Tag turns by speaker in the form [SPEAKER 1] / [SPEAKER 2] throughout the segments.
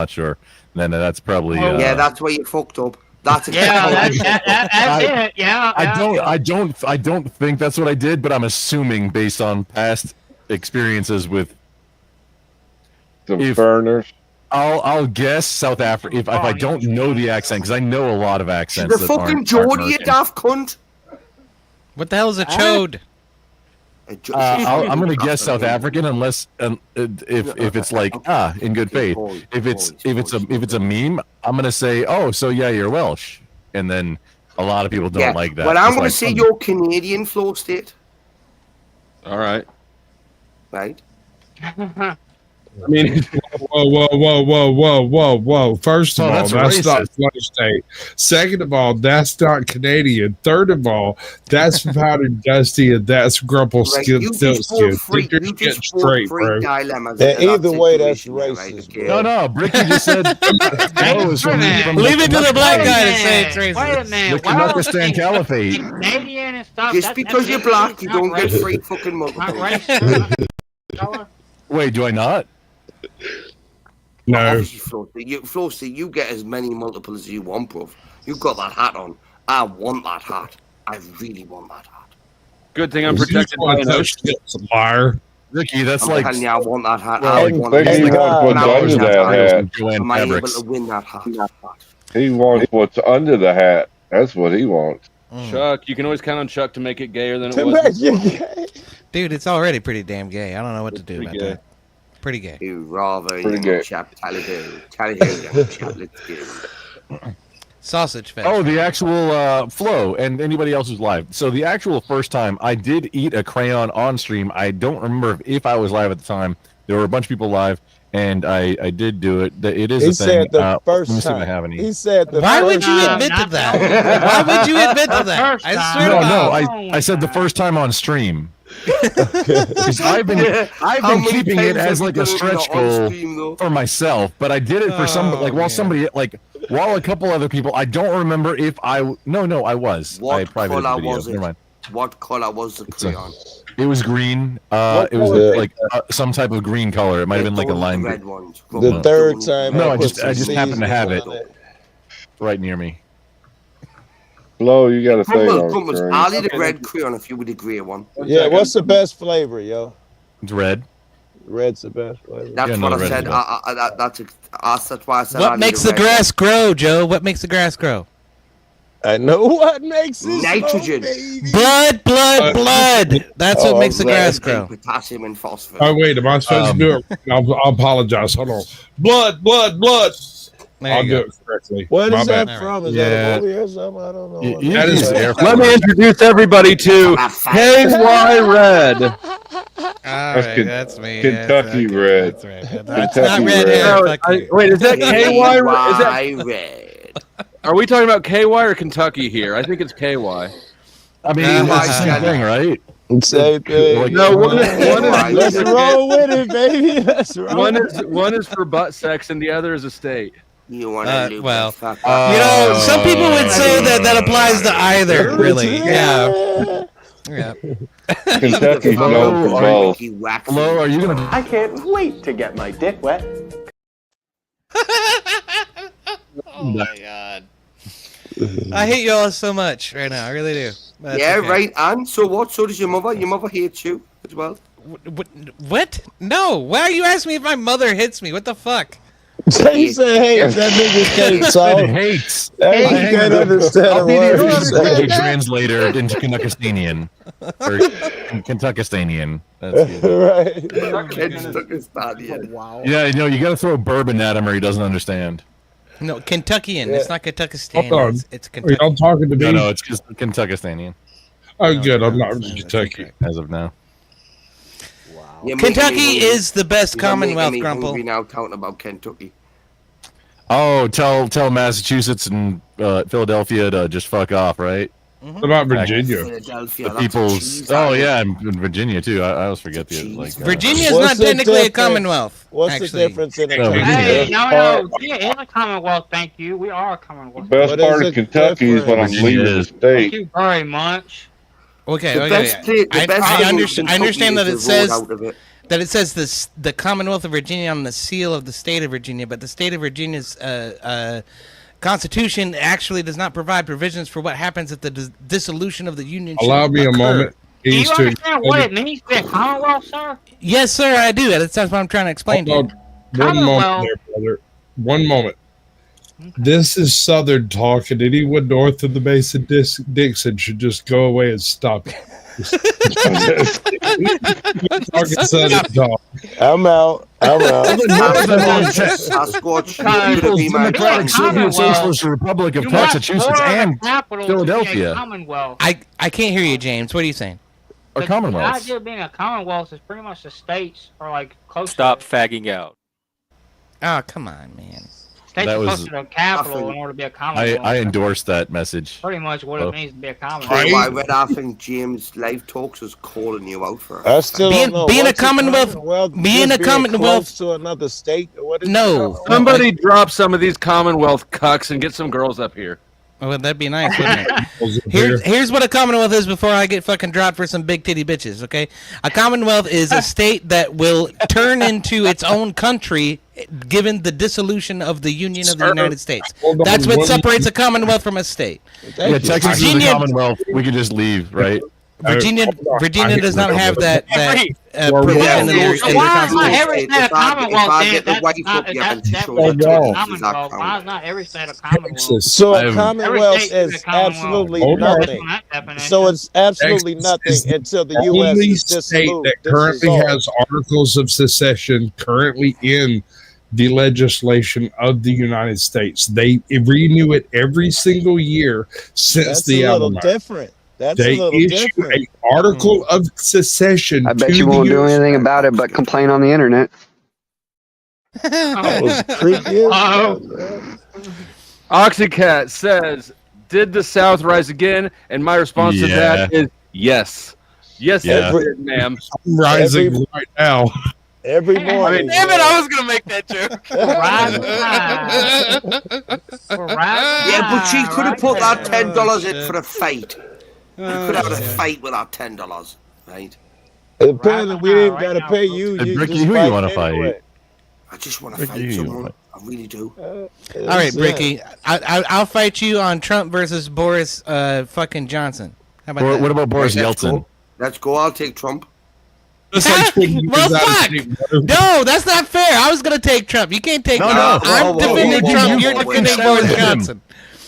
[SPEAKER 1] not sure. Then that's probably.
[SPEAKER 2] Yeah, that's where you fucked up. That's
[SPEAKER 3] that's it. Yeah.
[SPEAKER 1] I don't think that's what I did, but I'm assuming based on past experiences with
[SPEAKER 4] the foreigners.
[SPEAKER 1] I'll guess South Africa if I don't know the accent, because I know a lot of accents.
[SPEAKER 2] The fucking Geordie, you daft cunt.
[SPEAKER 5] What the hell is a chode?
[SPEAKER 1] I'm gonna guess South African, unless if it's like in good faith. If it's a meme, I'm gonna say, oh, so yeah, you're Welsh, and then a lot of people don't like that.
[SPEAKER 2] Well, I'm gonna say you're Canadian, Flow State.
[SPEAKER 6] All right.
[SPEAKER 2] Right.
[SPEAKER 6] I mean,
[SPEAKER 7] whoa. First of all, that's not Flow State. Second of all, that's not Canadian. Third of all, that's Powdered Dusty and that's Grumple Skin. You just get straight, bro.
[SPEAKER 8] Either way, that's racist.
[SPEAKER 1] No, Bricky just said.
[SPEAKER 5] Leave it to the black guy to say it's racist.
[SPEAKER 3] Wait a minute.
[SPEAKER 1] The Canadian Caliphate.
[SPEAKER 3] Canadian and stuff.
[SPEAKER 2] Just because you're black, you don't get free fucking multiples.
[SPEAKER 1] Wait, do I not?
[SPEAKER 7] No.
[SPEAKER 2] Flossy, you get as many multiples as you want, bruv. You got that hat on. I want that hat. I really want that hat.
[SPEAKER 6] Good thing I'm protected by an ocean.
[SPEAKER 7] Liar.
[SPEAKER 1] Ricky, that's
[SPEAKER 2] I'm
[SPEAKER 1] like.
[SPEAKER 2] telling you, I want that hat.
[SPEAKER 4] Well,
[SPEAKER 2] I want that hat. Am I able to win that hat?
[SPEAKER 4] He wants what's under the hat. That's what he wants.
[SPEAKER 6] Chuck, you can always count on Chuck to make it gayer than it was.
[SPEAKER 5] Dude, it's already pretty damn gay. I don't know what to do about that. Pretty gay.
[SPEAKER 2] You rather
[SPEAKER 4] Pretty gay.
[SPEAKER 2] chap tally ho, chap, let's go.
[SPEAKER 5] Sausage fest.
[SPEAKER 1] Oh, the actual Flow and anybody else who's live. So the actual first time I did eat a crayon on stream. I don't remember if I was live at the time. There were a bunch of people live, and I did do it. It is
[SPEAKER 8] He
[SPEAKER 1] a thing.
[SPEAKER 8] said the first
[SPEAKER 1] let me see if I
[SPEAKER 8] time.
[SPEAKER 1] have any.
[SPEAKER 8] He said the
[SPEAKER 5] Why
[SPEAKER 8] first
[SPEAKER 5] would you
[SPEAKER 8] time.
[SPEAKER 5] admit to that? Why would you admit to that? I swear to God.
[SPEAKER 1] I said the first time on stream. Because I've been keeping it as like a stretch goal for myself, but I did it for while a couple other people. I don't remember if I was.
[SPEAKER 2] What
[SPEAKER 1] I privated
[SPEAKER 2] color
[SPEAKER 1] the video.
[SPEAKER 2] was it?
[SPEAKER 1] Never mind.
[SPEAKER 2] What color was the crayon?
[SPEAKER 1] It was green. It was like some type of green color. It might have been like a lime green.
[SPEAKER 8] The third time.
[SPEAKER 1] No, I just happened to have it right near me.
[SPEAKER 4] Flo, you got to say
[SPEAKER 2] I'll eat a red crayon if you would agree on one.
[SPEAKER 8] Yeah, what's the best flavor, yo?
[SPEAKER 1] It's red.
[SPEAKER 8] Red's the best flavor.
[SPEAKER 2] That's what I said. That's why I said.
[SPEAKER 5] What makes the grass grow, Joe? What makes the grass grow?
[SPEAKER 8] I know what makes it
[SPEAKER 2] nitrogen.
[SPEAKER 5] Blood. That's what makes the grass grow.
[SPEAKER 2] Potassium and phosphorus.
[SPEAKER 7] Oh wait, am I supposed to do it? I'll apologize. Hold on. Blood. I'll do it correctly.
[SPEAKER 8] What is that
[SPEAKER 7] bad.
[SPEAKER 8] from? Is that a movie or something? I don't know.
[SPEAKER 7] That is
[SPEAKER 6] Let me introduce everybody to KY Red.
[SPEAKER 5] Alright, that's me.
[SPEAKER 4] Kentucky Red.
[SPEAKER 5] That's right. That's not red hair.
[SPEAKER 6] No, wait, is that KY Red? Is that
[SPEAKER 2] Red?
[SPEAKER 6] Are we talking about KY or Kentucky here? I think it's KY.
[SPEAKER 1] I mean, it's the same thing, right?
[SPEAKER 8] Same thing.
[SPEAKER 6] No, one is
[SPEAKER 8] Let's roll with it, baby. Let's roll.
[SPEAKER 6] one is for butt sex and the other is a state.
[SPEAKER 2] You want to
[SPEAKER 5] well, some people would say that applies to either, really. Yeah.
[SPEAKER 4] Kentucky's known for both.
[SPEAKER 1] Flo, are you gonna?
[SPEAKER 9] I can't wait to get my dick wet.
[SPEAKER 5] Oh my God. I hate you all so much right now. I really do.
[SPEAKER 2] Yeah, okay. Right. And so what? So does your mother. Your mother hates you as well.
[SPEAKER 5] What? No. Why are you asking me if my mother hits me? What the fuck?
[SPEAKER 8] He said hates. That nigga hates. So
[SPEAKER 1] hates.
[SPEAKER 8] Hey, you can't understand a word.
[SPEAKER 1] Translator into Kentuckistanian or Kentuckistanian. That's
[SPEAKER 8] right.
[SPEAKER 2] Wow.
[SPEAKER 1] Yeah, you know, you got to throw bourbon at him or he doesn't understand.
[SPEAKER 5] No, Kentuckian. Yeah. It's not Kentuckistanian. It's Kentucky.
[SPEAKER 7] I'm talking to me.
[SPEAKER 1] No, it's just Kentuckistanian.
[SPEAKER 7] Oh, good. I'm not from Kentucky
[SPEAKER 1] as of now.
[SPEAKER 2] Wow.
[SPEAKER 5] Kentucky is the best Commonwealth, Grumple.
[SPEAKER 2] We're now talking about Kentucky.
[SPEAKER 1] Oh, tell Massachusetts and Philadelphia to just fuck off, right?
[SPEAKER 7] What about Virginia?
[SPEAKER 1] The people's. Oh yeah, and Virginia too. I always forget the like.
[SPEAKER 5] Virginia is not technically a Commonwealth.
[SPEAKER 8] What's the difference in a
[SPEAKER 3] Hey, no, it is a Commonwealth. Thank you. We are a Commonwealth.
[SPEAKER 4] The best part of Kentucky is when I'm leaving the state.
[SPEAKER 3] Thank you very much.
[SPEAKER 5] Okay, I understand that it says that it says the Commonwealth of Virginia on the seal of the state of Virginia, but the state of Virginia's Constitution actually does not provide provisions for what happens if the dissolution of the Union.
[SPEAKER 7] Allow me a moment.
[SPEAKER 3] Do you understand what it means to be a Commonwealth, sir?
[SPEAKER 5] Yes, sir, I do. That's what I'm trying to explain to you.
[SPEAKER 7] One moment there, brother. One moment. This is Southern talk, and anyone north of the base of Dixon should just go away and stop it. Talking Southern talk.
[SPEAKER 8] I'm out.
[SPEAKER 1] Democratic Soviet Socialist Republic of Massachusetts and Philadelphia.
[SPEAKER 5] I can't hear you, James. What are you saying?
[SPEAKER 1] A Commonwealth.
[SPEAKER 3] The idea of being a Commonwealth is pretty much the states are like close.
[SPEAKER 6] Stop fagging out.
[SPEAKER 5] Oh, come on, man.
[SPEAKER 3] States are close to the capital in order to be a Commonwealth.
[SPEAKER 1] I endorse that message.
[SPEAKER 3] Pretty much what it means to be a Commonwealth.
[SPEAKER 2] I think James Live Talks is calling you out for it.
[SPEAKER 8] I still don't know.
[SPEAKER 5] Being a Commonwealth, being a Commonwealth
[SPEAKER 8] to another state. What is
[SPEAKER 5] no.
[SPEAKER 6] Somebody drop some of these Commonwealth cucks and get some girls up here.
[SPEAKER 5] Oh, that'd be nice, wouldn't it? Here's what a Commonwealth is before I get fucking dropped for some big titty bitches, okay? A Commonwealth is a state that will turn into its own country given the dissolution of the Union of the United States. That's what separates a Commonwealth from a state.
[SPEAKER 1] Yeah, Texas is a Commonwealth. We can just leave, right?
[SPEAKER 5] Virginia does not have that provision in their
[SPEAKER 3] Why is not every state a Commonwealth? Why is not every state a Commonwealth?
[SPEAKER 8] So a Commonwealth is absolutely nothing. So it's absolutely nothing until the U.S. is dissolved.
[SPEAKER 7] That currently has articles of secession currently in the legislation of the United States. They renew it every single year since the Alamo.
[SPEAKER 8] Different. That's
[SPEAKER 7] they
[SPEAKER 8] a little
[SPEAKER 7] issue
[SPEAKER 8] different.
[SPEAKER 7] an article of secession.
[SPEAKER 10] I bet you won't do anything about it but complain on the internet.
[SPEAKER 8] That was creepy.
[SPEAKER 6] Oxycat says, "Did the South rise again?" And my response to that is yes. Yes, it did, ma'am.
[SPEAKER 7] I'm rising right now.
[SPEAKER 8] Every morning.
[SPEAKER 5] Damn it! I was gonna make that joke.
[SPEAKER 2] Yeah, but she could have put that $10 in for a fight. You could have had a fight with that $10, right?
[SPEAKER 8] Apparently, we didn't gotta pay you.
[SPEAKER 1] Hey, Bricky, who you want to fight?
[SPEAKER 2] I just want to fight someone. I really do.
[SPEAKER 5] All right, Bricky. I'll fight you on Trump versus Boris fucking Johnson. How about that?
[SPEAKER 1] What about Boris Yeltsin?
[SPEAKER 2] Let's go. I'll take Trump.
[SPEAKER 5] Well, fuck! No, that's not fair. I was gonna take Trump. You can't take Trump. I'm defending Trump. You're defending Boris Johnson.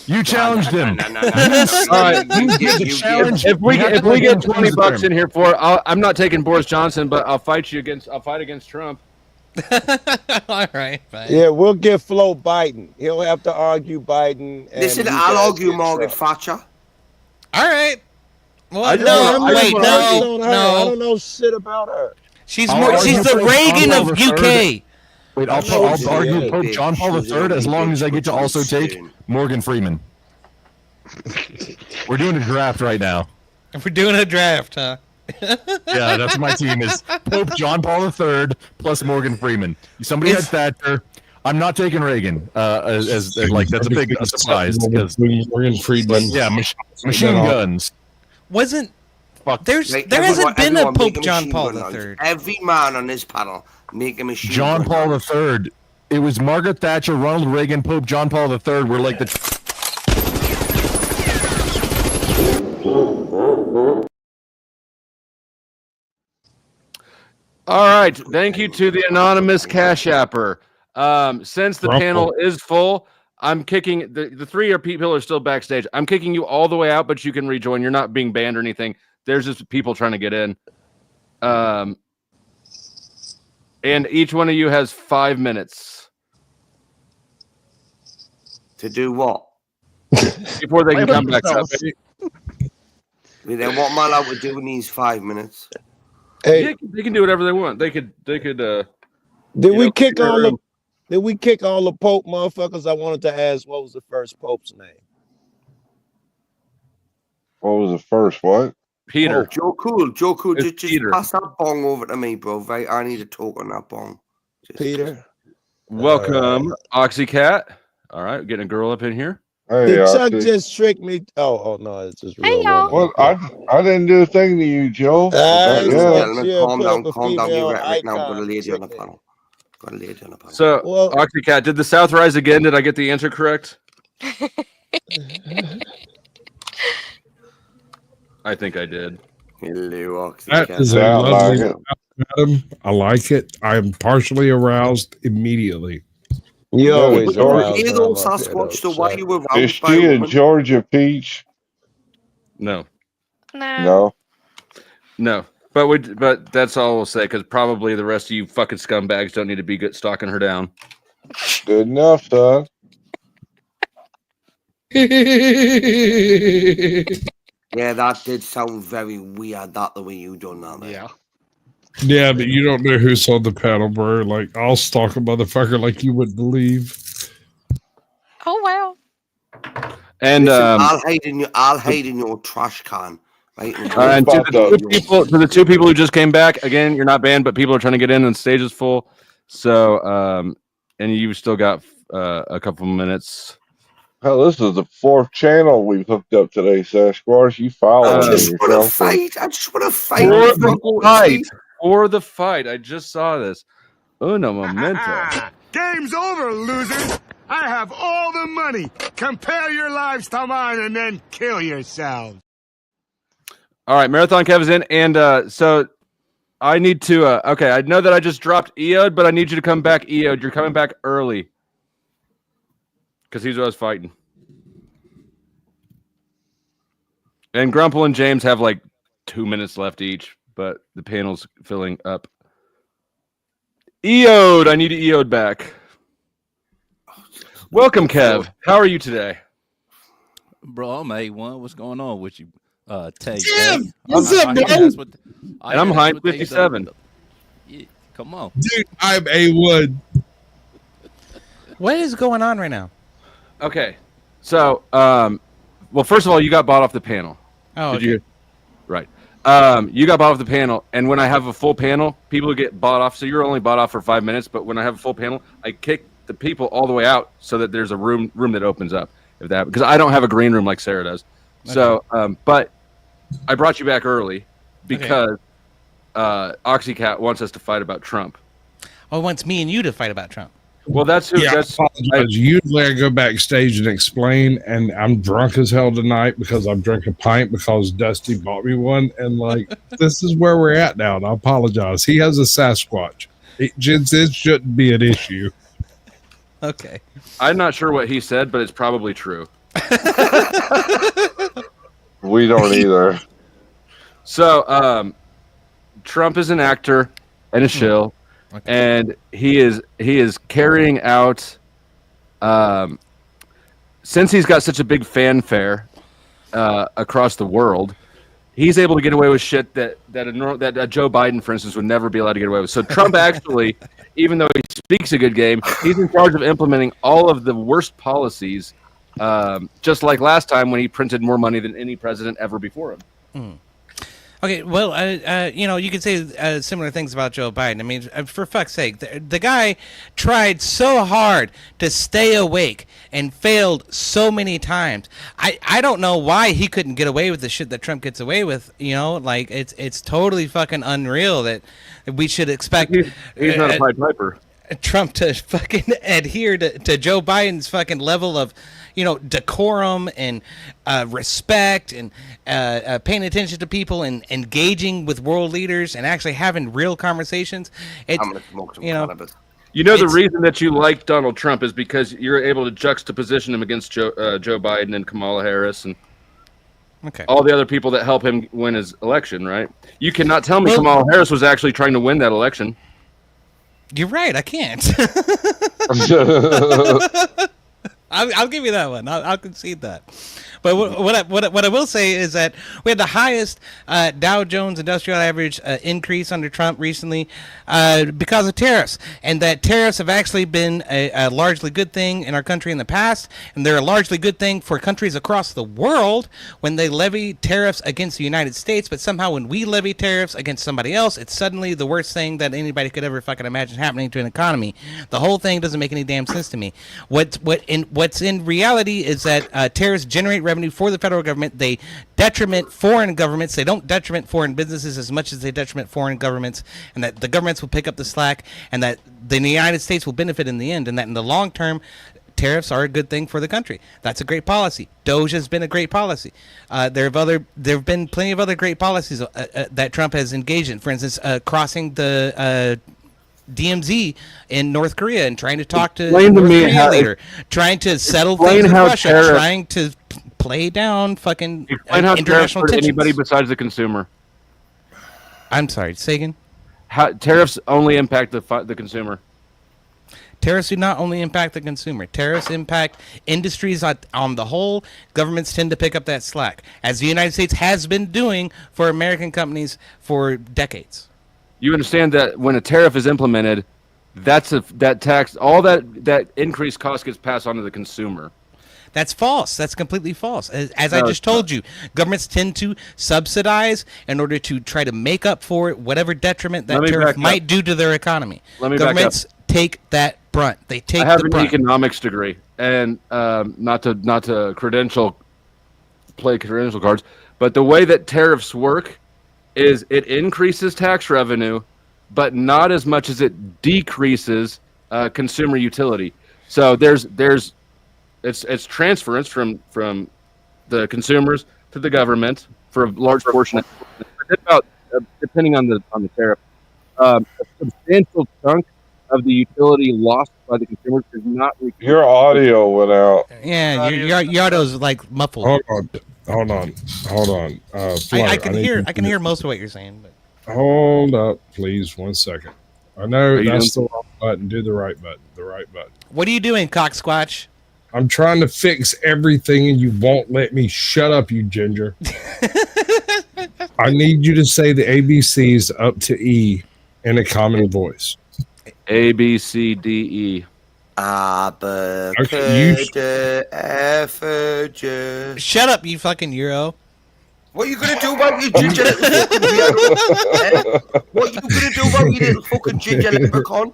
[SPEAKER 1] You challenged him.
[SPEAKER 6] All right. If we get $20 in here for it, I'm not taking Boris Johnson, but I'll fight against Trump.
[SPEAKER 5] All right, fine.
[SPEAKER 8] Yeah, we'll give Flo Biden. He'll have to argue Biden.
[SPEAKER 2] Listen, I'll argue Margaret Thatcher.
[SPEAKER 5] All right. Well,
[SPEAKER 8] I don't know shit about her.
[SPEAKER 5] She's the Reagan of UK.
[SPEAKER 1] Wait, I'll argue Pope John Paul III as long as I get to also take Morgan Freeman. We're doing a draft right now.
[SPEAKER 5] We're doing a draft, huh?
[SPEAKER 1] Yeah, that's my team is Pope John Paul III plus Morgan Freeman. Somebody had Thatcher. I'm not taking Reagan as like that's a big surprise because
[SPEAKER 7] Morgan Freeman.
[SPEAKER 1] Yeah, machine guns.
[SPEAKER 5] There hasn't been a Pope John Paul III.
[SPEAKER 2] Every man on this panel make a machine.
[SPEAKER 1] John Paul III. It was Margaret Thatcher, Ronald Reagan, Pope John Paul III. Were like the.
[SPEAKER 6] All right. Thank you to the anonymous Cash Apper. Since the panel is full, I'm kicking the three people are still backstage. I'm kicking you all the way out, but you can rejoin. You're not being banned or anything. There's just people trying to get in. And each one of you has 5 minutes.
[SPEAKER 2] To do what?
[SPEAKER 6] Before they can come back up.
[SPEAKER 2] Then what am I allowed to do in these 5 minutes?
[SPEAKER 8] Hey,
[SPEAKER 6] yeah, they can do whatever they want. They could
[SPEAKER 8] Did we kick all the Pope motherfuckers? I wanted to ask what was the first Pope's name?
[SPEAKER 4] What was the first? What?
[SPEAKER 6] Peter.
[SPEAKER 2] Joe Cool. Just pass that bong over to me, bro. Right? I need to talk on that bong.
[SPEAKER 8] Peter.
[SPEAKER 6] Welcome, Oxycat. All right, getting a girl up in here.
[SPEAKER 4] Hey,
[SPEAKER 8] Did Chuck
[SPEAKER 4] Oxy.
[SPEAKER 8] just trick me? Oh no, it's just real.
[SPEAKER 4] Well, I didn't do a thing to you, Joe.
[SPEAKER 2] Ladies and
[SPEAKER 8] Yeah.
[SPEAKER 2] gentlemen, calm down, calm down. You're right now. I've got a lady on the panel.
[SPEAKER 6] So,
[SPEAKER 8] Well,
[SPEAKER 6] Oxycat, did the South rise again? Did I get the answer correct? I think I did.
[SPEAKER 2] Hello,
[SPEAKER 7] That is a lovely Adam. I like it. I am partially aroused immediately.
[SPEAKER 8] You always aroused.
[SPEAKER 2] You know, Sasquatch, so why you aroused?
[SPEAKER 4] Is she a Georgia peach?
[SPEAKER 6] No.
[SPEAKER 4] No.
[SPEAKER 6] But that's all we'll say, because probably the rest of you fucking scumbags don't need to be stalking her down.
[SPEAKER 4] Good enough, son.
[SPEAKER 2] Yeah, that did sound very weird, that the way you done that.
[SPEAKER 3] Yeah.
[SPEAKER 7] Yeah, but you don't know who's on the panel, bro. Like, I'll stalk a motherfucker like you wouldn't believe.
[SPEAKER 11] Oh, wow.
[SPEAKER 6] And
[SPEAKER 2] listen, I'll hide in your trash can. Right?
[SPEAKER 6] And to the two people who just came back, again, you're not banned, but people are trying to get in and the stage is full. So, and you've still got a couple minutes.
[SPEAKER 4] Hell, this is the 4th channel we've hooked up today, Sasquatch. You following
[SPEAKER 2] I just want to fight. I just want to fight.
[SPEAKER 6] For the fight. I just saw this. Uno momento.
[SPEAKER 12] Game's over, losers. I have all the money. Compare your lives to mine and then kill yourselves.
[SPEAKER 6] All right, Marathon Kev is in. And so I need to... okay, I know that I just dropped Eod, but I need you to come back, Eod. You're coming back early. Because he's what I was fighting. And Grumple and James have like 2 minutes left each, but the panel's filling up. Eod, I need Eod back. Welcome, Kev. How are you today?
[SPEAKER 13] Bro, I'm A1. What's going on with you?
[SPEAKER 7] Jim, what's up, bro?
[SPEAKER 6] And I'm Heinz 57.
[SPEAKER 13] Yeah, come on.
[SPEAKER 7] Dude, I'm A1.
[SPEAKER 5] What is going on right now?
[SPEAKER 6] Okay, so, well, first of all, you got bought off the panel.
[SPEAKER 5] Oh,
[SPEAKER 6] Did you? Right. You got bought off the panel, and when I have a full panel, people get bought off. So you're only bought off for 5 minutes, but when I have a full panel, I kick the people all the way out so that there's a room that opens up. Because I don't have a green room like Sarah does. Okay. So, but I brought you back early because Oxycat wants us to fight about Trump.
[SPEAKER 5] Oh, he wants me and you to fight about Trump.
[SPEAKER 6] Well, that's who.
[SPEAKER 7] Yeah,
[SPEAKER 6] that's
[SPEAKER 7] usually I go backstage and explain, and I'm drunk as hell tonight because I'm drinking a pint because Dusty bought me one, and like this is where we're at now. And I apologize. He has a Sasquatch. It shouldn't be an issue.
[SPEAKER 5] Okay.
[SPEAKER 6] I'm not sure what he said, but it's probably true.
[SPEAKER 4] We don't either.
[SPEAKER 6] So, Trump is an actor and a shill. Okay. And he is carrying out, since he's got such a big fanfare across the world, he's able to get away with shit that Joe Biden, for instance, would never be allowed to get away with. So Trump actually, even though he speaks a good game, he's in charge of implementing all of the worst policies, just like last time when he printed more money than any president ever before him.
[SPEAKER 5] Mm. Okay, well, you can say similar things about Joe Biden. I mean, for fuck's sake, the guy tried so hard to stay awake and failed so many times. I don't know why he couldn't get away with the shit that Trump gets away with. You know, like it's totally fucking unreal that we should expect.
[SPEAKER 6] He's not a Pied Piper.
[SPEAKER 5] Trump to fucking adhere to Joe Biden's fucking level of, decorum and respect and paying attention to people and engaging with world leaders and actually having real conversations. I'm gonna smoke some
[SPEAKER 6] cannabis. The reason that you like Donald Trump is because you're able to juxtaposition him against Joe Biden and Kamala Harris and all the other people that help him win his election, right? You cannot tell me Kamala Harris was actually trying to win that election.
[SPEAKER 5] You're right. I can't. I'll give you that one. I'll concede that. But what I will say is that we had the highest Dow Jones Industrial Average increase under Trump recently because of tariffs, and that tariffs have actually been a largely good thing in our country in the past, and they're a largely good thing for countries across the world when they levy tariffs against the United States. But somehow when we levy tariffs against somebody else, it's suddenly the worst thing that anybody could ever fucking imagine happening to an economy. The whole thing doesn't make any damn sense to me. What what's in reality is that tariffs generate revenue for the federal government. They detriment foreign governments. They don't detriment foreign businesses as much as they detriment foreign governments, and that the governments will pick up the slack, and that the United States will benefit in the end, and that in the long term, tariffs are a good thing for the country. That's a great policy. Doge has been a great policy. There have been plenty of other great policies that Trump has engaged in. For instance, crossing the DMZ in North Korea and trying to talk to North Korea leader, trying to settle things with Russia, trying to play down fucking international tensions.
[SPEAKER 6] Anybody besides the consumer.
[SPEAKER 5] I'm sorry, say again?
[SPEAKER 6] How tariffs only impact the consumer.
[SPEAKER 5] Tariffs do not only impact the consumer. Tariffs impact industries on the whole. Governments tend to pick up that slack, as the United States has been doing for American companies for decades.
[SPEAKER 6] You understand that when a tariff is implemented, that tax, all that increased cost gets passed on to the consumer.
[SPEAKER 5] That's false. That's completely false. As I just told you, governments tend to subsidize in order to try to make up for whatever detriment that tariff might do to their economy. Governments take that brunt. They take the brunt.
[SPEAKER 6] I have an economics degree, and not to play credential cards, but the way that tariffs work is it increases tax revenue, but not as much as it decreases consumer utility. So it's transference from the consumers to the government for a large portion. Depending on the tariff, a substantial chunk of the utility lost by the consumers is not.
[SPEAKER 4] Your audio went out.
[SPEAKER 5] Yeah, your audio's like muffled.
[SPEAKER 7] Hold on.
[SPEAKER 5] I can hear most of what you're saying. But.
[SPEAKER 7] Hold up, please, 1 second. I know that's the wrong button. Do the right button. The right button.
[SPEAKER 5] What are you doing, CaucSquatch?
[SPEAKER 7] I'm trying to fix everything, and you won't let me. Shut up, you ginger. I need you to say the ABCs up to E in a common voice.
[SPEAKER 6] A, B, C, D, E.
[SPEAKER 5] Shut up, you fucking Euro.
[SPEAKER 2] What are you gonna do about your ginger little fucking weirdo? What are you gonna do about your little fucking ginger leprechaun?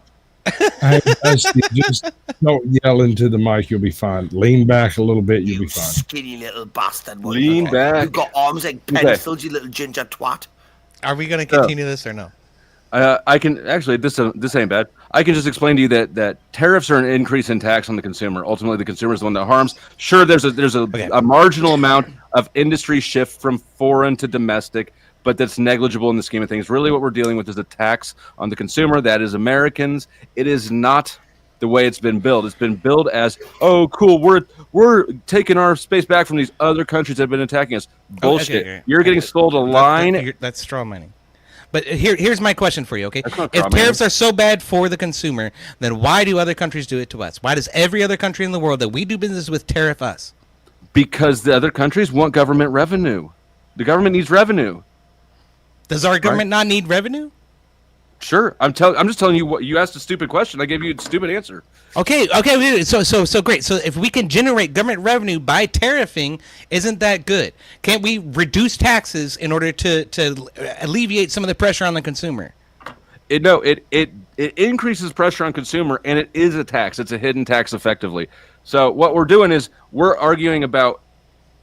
[SPEAKER 7] Hey, Dusty, just don't yell into the mic. You'll be fine. Lean back a little bit. You'll be fine.
[SPEAKER 2] Skinny little bastard.
[SPEAKER 6] Lean back.
[SPEAKER 2] You've got arms like pencils, you little ginger twat.
[SPEAKER 5] Are we gonna continue this or no?
[SPEAKER 6] I can actually. This ain't bad. I can just explain to you that tariffs are an increase in tax on the consumer. Ultimately, the consumer is the one that harms. Sure, there's a marginal amount of industry shift from foreign to domestic, but that's negligible in the scheme of things. Really, what we're dealing with is a tax on the consumer. That is Americans. It is not the way it's been built. It's been built as, oh, cool, we're taking our space back from these other countries that have been attacking us. Bullshit. Okay. You're getting sold a line.
[SPEAKER 5] That's straw money. But here's my question for you, okay? If tariffs are so bad for the consumer, then why do other countries do it to us? Why does every other country in the world that we do business with tariff us?
[SPEAKER 6] Because the other countries want government revenue. The government needs revenue.
[SPEAKER 5] Does our government not need revenue?
[SPEAKER 6] Sure. I'm just telling you what you asked a stupid question. I gave you a stupid answer.
[SPEAKER 5] Okay. So great. So if we can generate government revenue by tariffing, isn't that good? Can't we reduce taxes in order to alleviate some of the pressure on the consumer?
[SPEAKER 6] It increases pressure on consumer, and it is a tax. It's a hidden tax, effectively. So what we're doing is we're arguing about.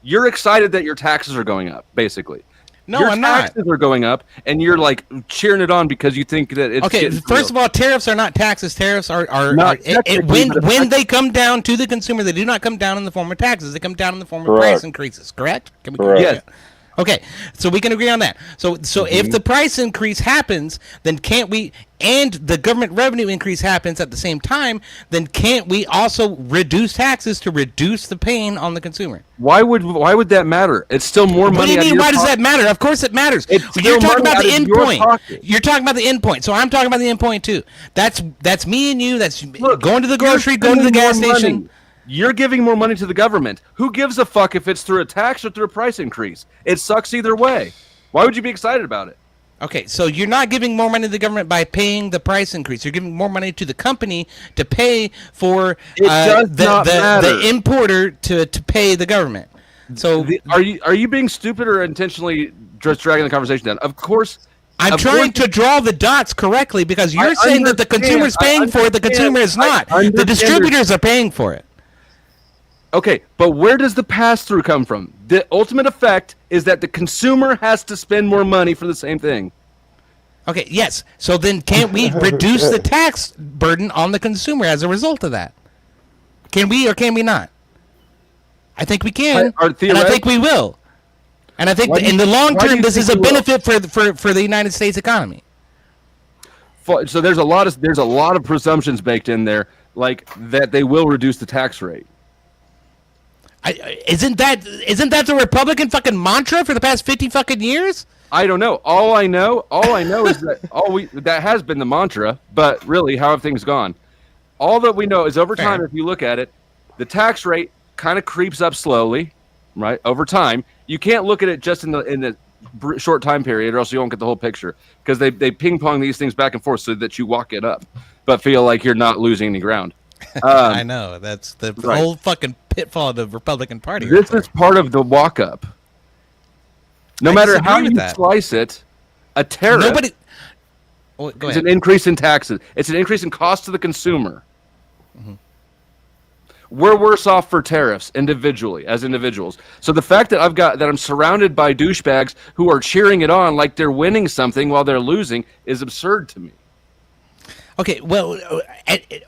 [SPEAKER 6] You're excited that your taxes are going up, basically.
[SPEAKER 5] No,
[SPEAKER 6] your
[SPEAKER 5] I'm not.
[SPEAKER 6] Taxes are going up, and you're like cheering it on because you think that it's
[SPEAKER 5] okay. First of all, tariffs are not taxes. Tariffs are when they come down to the consumer, they do not come down in the form of taxes. They come down in the form of price increases. Correct?
[SPEAKER 6] Yes.
[SPEAKER 5] Okay, so we can agree on that. So if the price increase happens, then can't we, and the government revenue increase happens at the same time, then can't we also reduce taxes to reduce the pain on the consumer?
[SPEAKER 6] Why would that matter? It's still more money.
[SPEAKER 5] What do you mean? Why does that matter? Of course it matters. You're talking about the end point. You're talking about the end point. So I'm talking about the end point too. That's me and you. That's going to the grocery, going to the gas station.
[SPEAKER 6] You're giving more money to the government. Who gives a fuck if it's through a tax or through a price increase? It sucks either way. Why would you be excited about it?
[SPEAKER 5] Okay, so you're not giving more money to the government by paying the price increase. You're giving more money to the company to pay for the importer to pay the government. So
[SPEAKER 6] are you being stupid or intentionally just dragging the conversation down? Of course.
[SPEAKER 5] I'm trying to draw the dots correctly because you're saying that the consumer is paying for it. The consumer is not. The distributors are paying for it.
[SPEAKER 6] Okay, but where does the pass-through come from? The ultimate effect is that the consumer has to spend more money for the same thing.
[SPEAKER 5] Okay, yes. So then can't we reduce the tax burden on the consumer as a result of that? Can we or can we not? I think we can, and I think we will. And I think in the long term, this is a benefit for the United States economy.
[SPEAKER 6] So there's a lot of presumptions baked in there, like that they will reduce the tax rate.
[SPEAKER 5] Isn't that the Republican fucking mantra for the past 50 fucking years?
[SPEAKER 6] I don't know. All I know is that that has been the mantra, but really, how have things gone? All that we know is over time, if you look at it, the tax rate kind of creeps up slowly, right? Over time, you can't look at it just in the short time period, or else you won't get the whole picture, because they ping pong these things back and forth so that you walk it up, but feel like you're not losing any ground.
[SPEAKER 5] I know that's the whole fucking pitfall of the Republican Party.
[SPEAKER 6] This is part of the walk up. No matter how you slice it, a tariff is an increase in taxes. It's an increase in cost to the consumer. Mm-hmm. We're worse off for tariffs individually, as individuals. So the fact that I'm surrounded by douchebags who are cheering it on like they're winning something while they're losing is absurd to me.
[SPEAKER 5] Okay, well,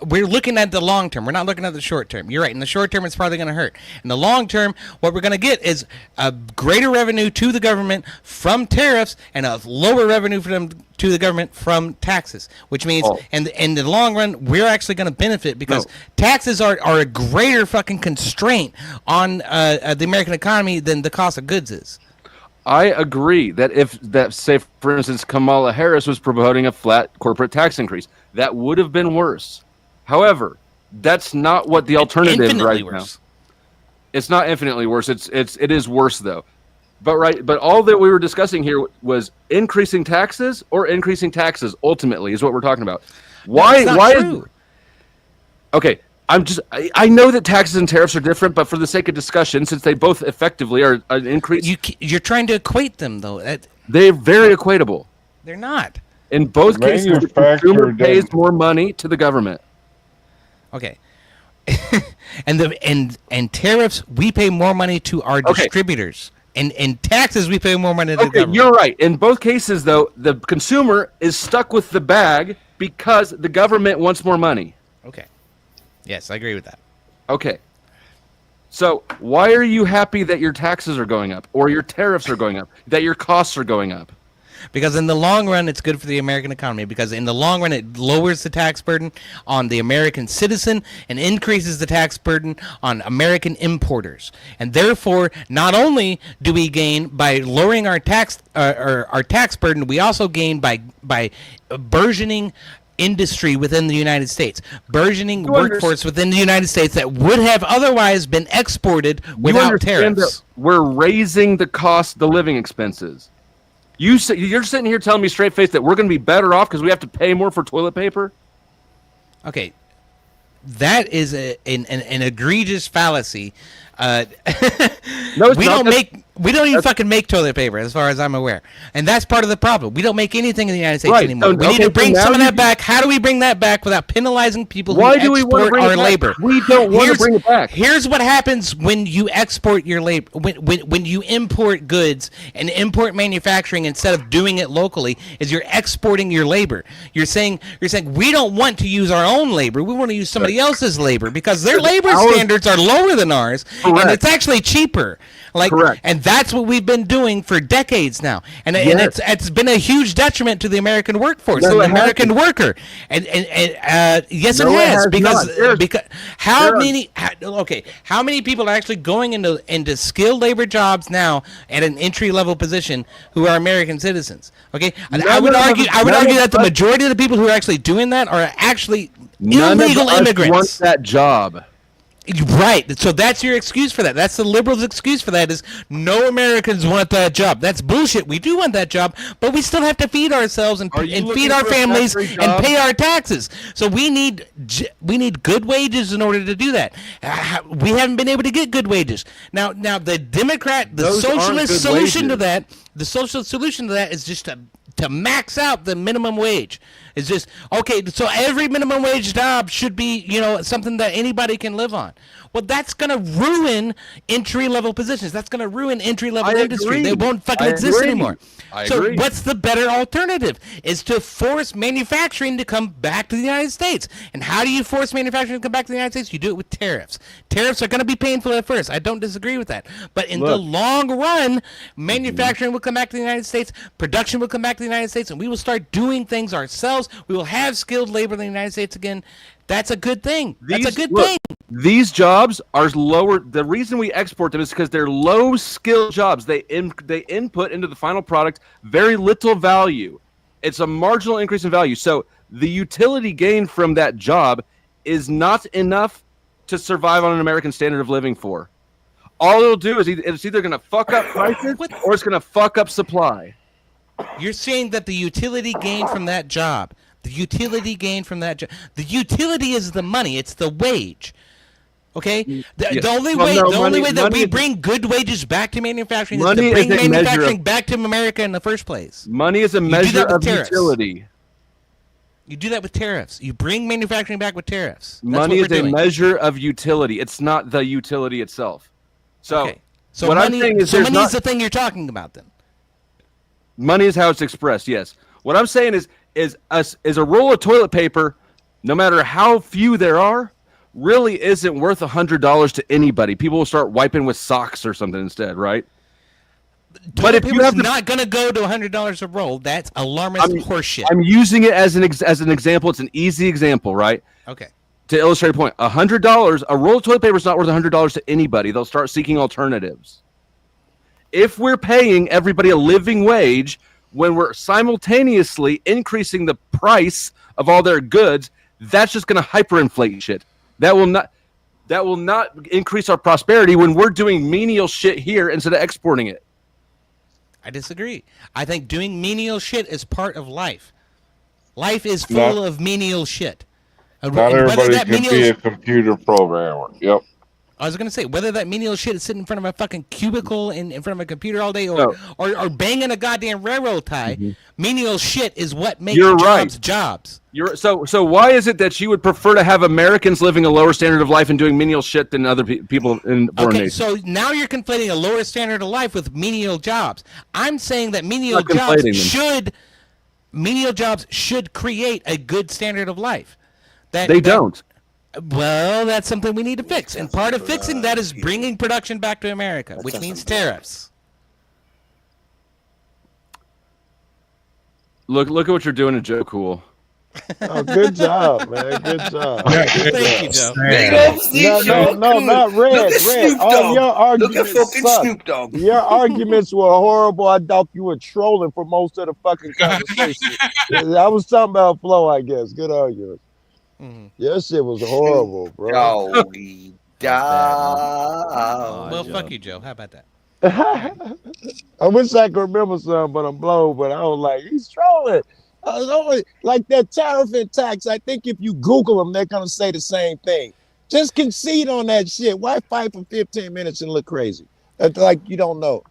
[SPEAKER 5] we're looking at the long term. We're not looking at the short term. You're right. In the short term, it's probably going to hurt. In the long term, what we're going to get is a greater revenue to the government from tariffs and a lower revenue to the government from taxes, which means in the long run, we're actually going to benefit because taxes are a greater fucking constraint on the American economy than the cost of goods is.
[SPEAKER 6] I agree that say, for instance, Kamala Harris was promoting a flat corporate tax increase. That would have been worse. However, that's not what the alternative is right now. It's not infinitely worse. It is worse though. But all that we were discussing here was increasing taxes or increasing taxes ultimately is what we're talking about. Why true. Okay, I know that taxes and tariffs are different, but for the sake of discussion, since they both effectively are an increase,
[SPEAKER 5] you're trying to equate them though.
[SPEAKER 6] They're very equatable.
[SPEAKER 5] They're not.
[SPEAKER 6] In both cases, the consumer pays more money to the government.
[SPEAKER 5] Okay. and tariffs, we pay more money to our distributors. And taxes, we pay more money to the government.
[SPEAKER 6] You're right. In both cases, though, the consumer is stuck with the bag because the government wants more money.
[SPEAKER 5] Okay. Yes, I agree with that.
[SPEAKER 6] Okay. So why are you happy that your taxes are going up or your tariffs are going up, that your costs are going up?
[SPEAKER 5] Because in the long run, it's good for the American economy. Because in the long run, it lowers the tax burden on the American citizen and increases the tax burden on American importers. And therefore, not only do we gain by lowering our tax burden, we also gain by burgeoning industry within the United States, burgeoning workforce within the United States that would have otherwise been exported without tariffs.
[SPEAKER 6] We're raising the cost, the living expenses. You're sitting here telling me straight face that we're going to be better off because we have to pay more for toilet paper?
[SPEAKER 5] Okay, that is an egregious fallacy. No, we don't even fucking make toilet paper, as far as I'm aware, and that's part of the problem. We don't make anything in the United States anymore. We need to bring some of that back. How do we bring that back without penalizing people who export our labor?
[SPEAKER 6] We don't want to bring it back.
[SPEAKER 5] Here's what happens when you export your labor. When you import goods and import manufacturing instead of doing it locally, is you're exporting your labor. You're saying we don't want to use our own labor. We want to use somebody else's labor because their labor standards are lower than ours. Correct. And it's actually cheaper. And that's what we've been doing for decades now. And it's been a huge detriment to the American workforce and the American worker. And yes, it has because how many people are actually going into skilled labor jobs now at an entry level position who are American citizens? Okay, I would argue that the majority of the people who are actually doing that are actually illegal immigrants.
[SPEAKER 6] Want that job.
[SPEAKER 5] Right. So that's your excuse for that. That's the liberals' excuse for that is no Americans want that job. That's bullshit. We do want that job, but we still have to feed ourselves and feed our families and pay our taxes. So we need good wages in order to do that. We haven't been able to get good wages. Now the socialist solution to that is just to to max out the minimum wage. It's just okay. So every minimum wage job should be, something that anybody can live on. Well, that's gonna ruin entry-level positions. That's gonna ruin entry-level industry. They won't fucking exist anymore. So what's the better alternative? Is to force manufacturing to come back to the United States. And how do you force manufacturing to come back to the United States? You do it with tariffs. Tariffs are going to be painful at first. I don't disagree with that. But in the long run, manufacturing will come back to the United States. Production will come back to the United States. And we will start doing things ourselves. We will have skilled labor in the United States again. That's a good thing. That's a good thing.
[SPEAKER 6] These jobs are lower. The reason we export them is because they're low-skill jobs. They input into the final product very little value. It's a marginal increase in value. So the utility gain from that job is not enough to survive on an American standard of living for. All it'll do is it's either going to fuck up prices or it's going to fuck up supply.
[SPEAKER 5] You're saying that the utility gain from that job, the utility is the money. It's the wage. Okay? The only way that we bring good wages back to manufacturing is to bring manufacturing back to America in the first place.
[SPEAKER 6] Money is a measure of utility.
[SPEAKER 5] You do that with tariffs. You bring manufacturing back with tariffs.
[SPEAKER 6] Money is a measure of utility. It's not the utility itself. So what I'm saying is
[SPEAKER 5] money is the thing you're talking about then.
[SPEAKER 6] Money is how it's expressed, yes. What I'm saying is a roll of toilet paper, no matter how few there are, really isn't worth $100 to anybody. People will start wiping with socks or something instead, right?
[SPEAKER 5] But if you're not going to go to $100 a roll, that's alarmist horseshit.
[SPEAKER 6] I'm using it as an example. It's an easy example, right?
[SPEAKER 5] Okay.
[SPEAKER 6] To illustrate a point, $100, a roll of toilet paper is not worth $100 to anybody. They'll start seeking alternatives. If we're paying everybody a living wage when we're simultaneously increasing the price of all their goods, that's just going to hyperinflate shit. That will not increase our prosperity when we're doing menial shit here instead of exporting it.
[SPEAKER 5] I disagree. I think doing menial shit is part of life. Life is full of menial shit.
[SPEAKER 4] Not everybody can be a computer programmer. Yep.
[SPEAKER 5] I was going to say, whether that menial shit is sitting in front of a fucking cubicle in front of a computer all day or banging a goddamn railroad tie, menial shit is what makes jobs.
[SPEAKER 6] So why is it that you would prefer to have Americans living a lower standard of life and doing menial shit than other people in foreign nations?
[SPEAKER 5] So now you're conflating a lower standard of life with menial jobs. I'm saying that menial jobs should create a good standard of life.
[SPEAKER 6] They don't.
[SPEAKER 5] Well, that's something we need to fix. And part of fixing that is bringing production back to America, which means tariffs.
[SPEAKER 6] Look at what you're doing to Joe Cool.
[SPEAKER 8] Oh, good job, man. Good job.
[SPEAKER 5] Thank you, Joe.
[SPEAKER 8] No, not Red. Red. All your arguments suck. Your arguments were horrible. I thought you were trolling for most of the fucking conversation. I was talking about Flo, I guess. Good argument. Your shit was horrible, bro.
[SPEAKER 5] Well, fuck you, Joe. How about that?
[SPEAKER 8] I wish I could remember something, but I'm blown. But I was like, he's trolling. I was only like that tariff and tax. I think if you Google them, they're gonna say the same thing. Just concede on that shit. Why fight for 15 minutes and look crazy? Like you don't know.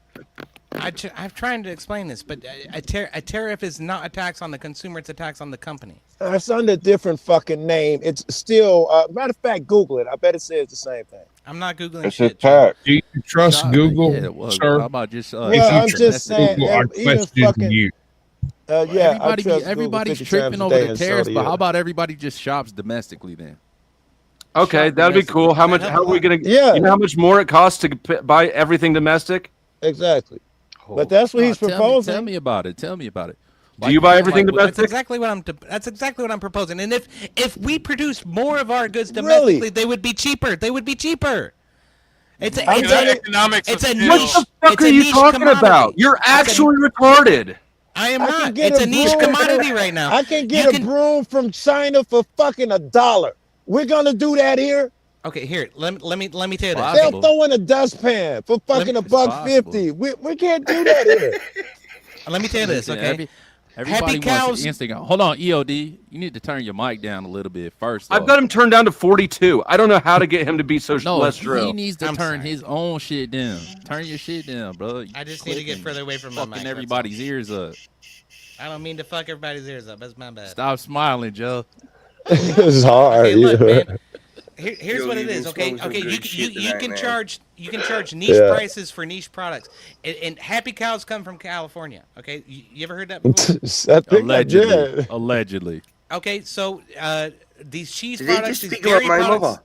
[SPEAKER 5] I'm trying to explain this, but a tariff is not a tax on the consumer; it's a tax on the company.
[SPEAKER 8] It's under a different fucking name. It's still, matter of fact, Google it. I bet it says the same thing.
[SPEAKER 5] I'm not Googling
[SPEAKER 4] it's
[SPEAKER 5] shit.
[SPEAKER 4] A tax.
[SPEAKER 7] Do you trust Google, sir?
[SPEAKER 13] How about just
[SPEAKER 8] I'm just saying,
[SPEAKER 7] Google, I question you.
[SPEAKER 13] Everybody's tripping over the tariffs, but how about everybody just shops domestically then?
[SPEAKER 6] Okay, that'd be cool. How are we gonna?
[SPEAKER 8] Yeah.
[SPEAKER 6] You know how much more it costs to buy everything domestic?
[SPEAKER 8] Exacty. But that's what he's proposing.
[SPEAKER 13] Tell me about it.
[SPEAKER 6] Do you buy everything domestic?
[SPEAKER 5] That's exactly what I'm proposing. And if we produced more of our goods domestically, they would be cheaper. It's a niche.
[SPEAKER 6] What the fuck are you talking about? You're actually retarded.
[SPEAKER 5] I am not. It's a niche commodity right now.
[SPEAKER 8] I can get a broom from China for fucking $1. We're gonna do that here.
[SPEAKER 5] Okay, here. Let me tell you this.
[SPEAKER 8] They'll throw in a dustpan for fucking $1.50. We can't do that here.
[SPEAKER 5] Let me tell you this, okay?
[SPEAKER 13] Everybody wants instinct. Hold on, EOD. You need to turn your mic down a little bit first.
[SPEAKER 6] I've got him turned down to 42. I don't know how to get him to be so less
[SPEAKER 13] shrill. He needs to turn his own shit down. Turn your shit down, bro.
[SPEAKER 5] I just need to get further away from my mic.
[SPEAKER 13] Fucking everybody's ears up.
[SPEAKER 5] I don't mean to fuck everybody's ears up. That's my bad.
[SPEAKER 13] Stop smiling, Joe.
[SPEAKER 8] It's hard.
[SPEAKER 5] Okay, look,
[SPEAKER 8] yeah.
[SPEAKER 5] man. Here's
[SPEAKER 2] Yo,
[SPEAKER 5] what it
[SPEAKER 2] you've been
[SPEAKER 5] is. Okay,
[SPEAKER 2] smoking some
[SPEAKER 5] okay.
[SPEAKER 2] good shit
[SPEAKER 5] You
[SPEAKER 2] tonight,
[SPEAKER 5] can
[SPEAKER 2] man.
[SPEAKER 5] charge niche
[SPEAKER 8] Yeah.
[SPEAKER 5] prices for niche products, and happy cows come from California. Okay, you ever heard that before?
[SPEAKER 8] I think
[SPEAKER 13] Allegedly.
[SPEAKER 8] I did.
[SPEAKER 13] Allegedly.
[SPEAKER 5] Okay, so these cheese
[SPEAKER 2] Did they
[SPEAKER 5] products,
[SPEAKER 2] just
[SPEAKER 5] these
[SPEAKER 2] speak about
[SPEAKER 5] dairy
[SPEAKER 2] my
[SPEAKER 5] products,
[SPEAKER 2] mother?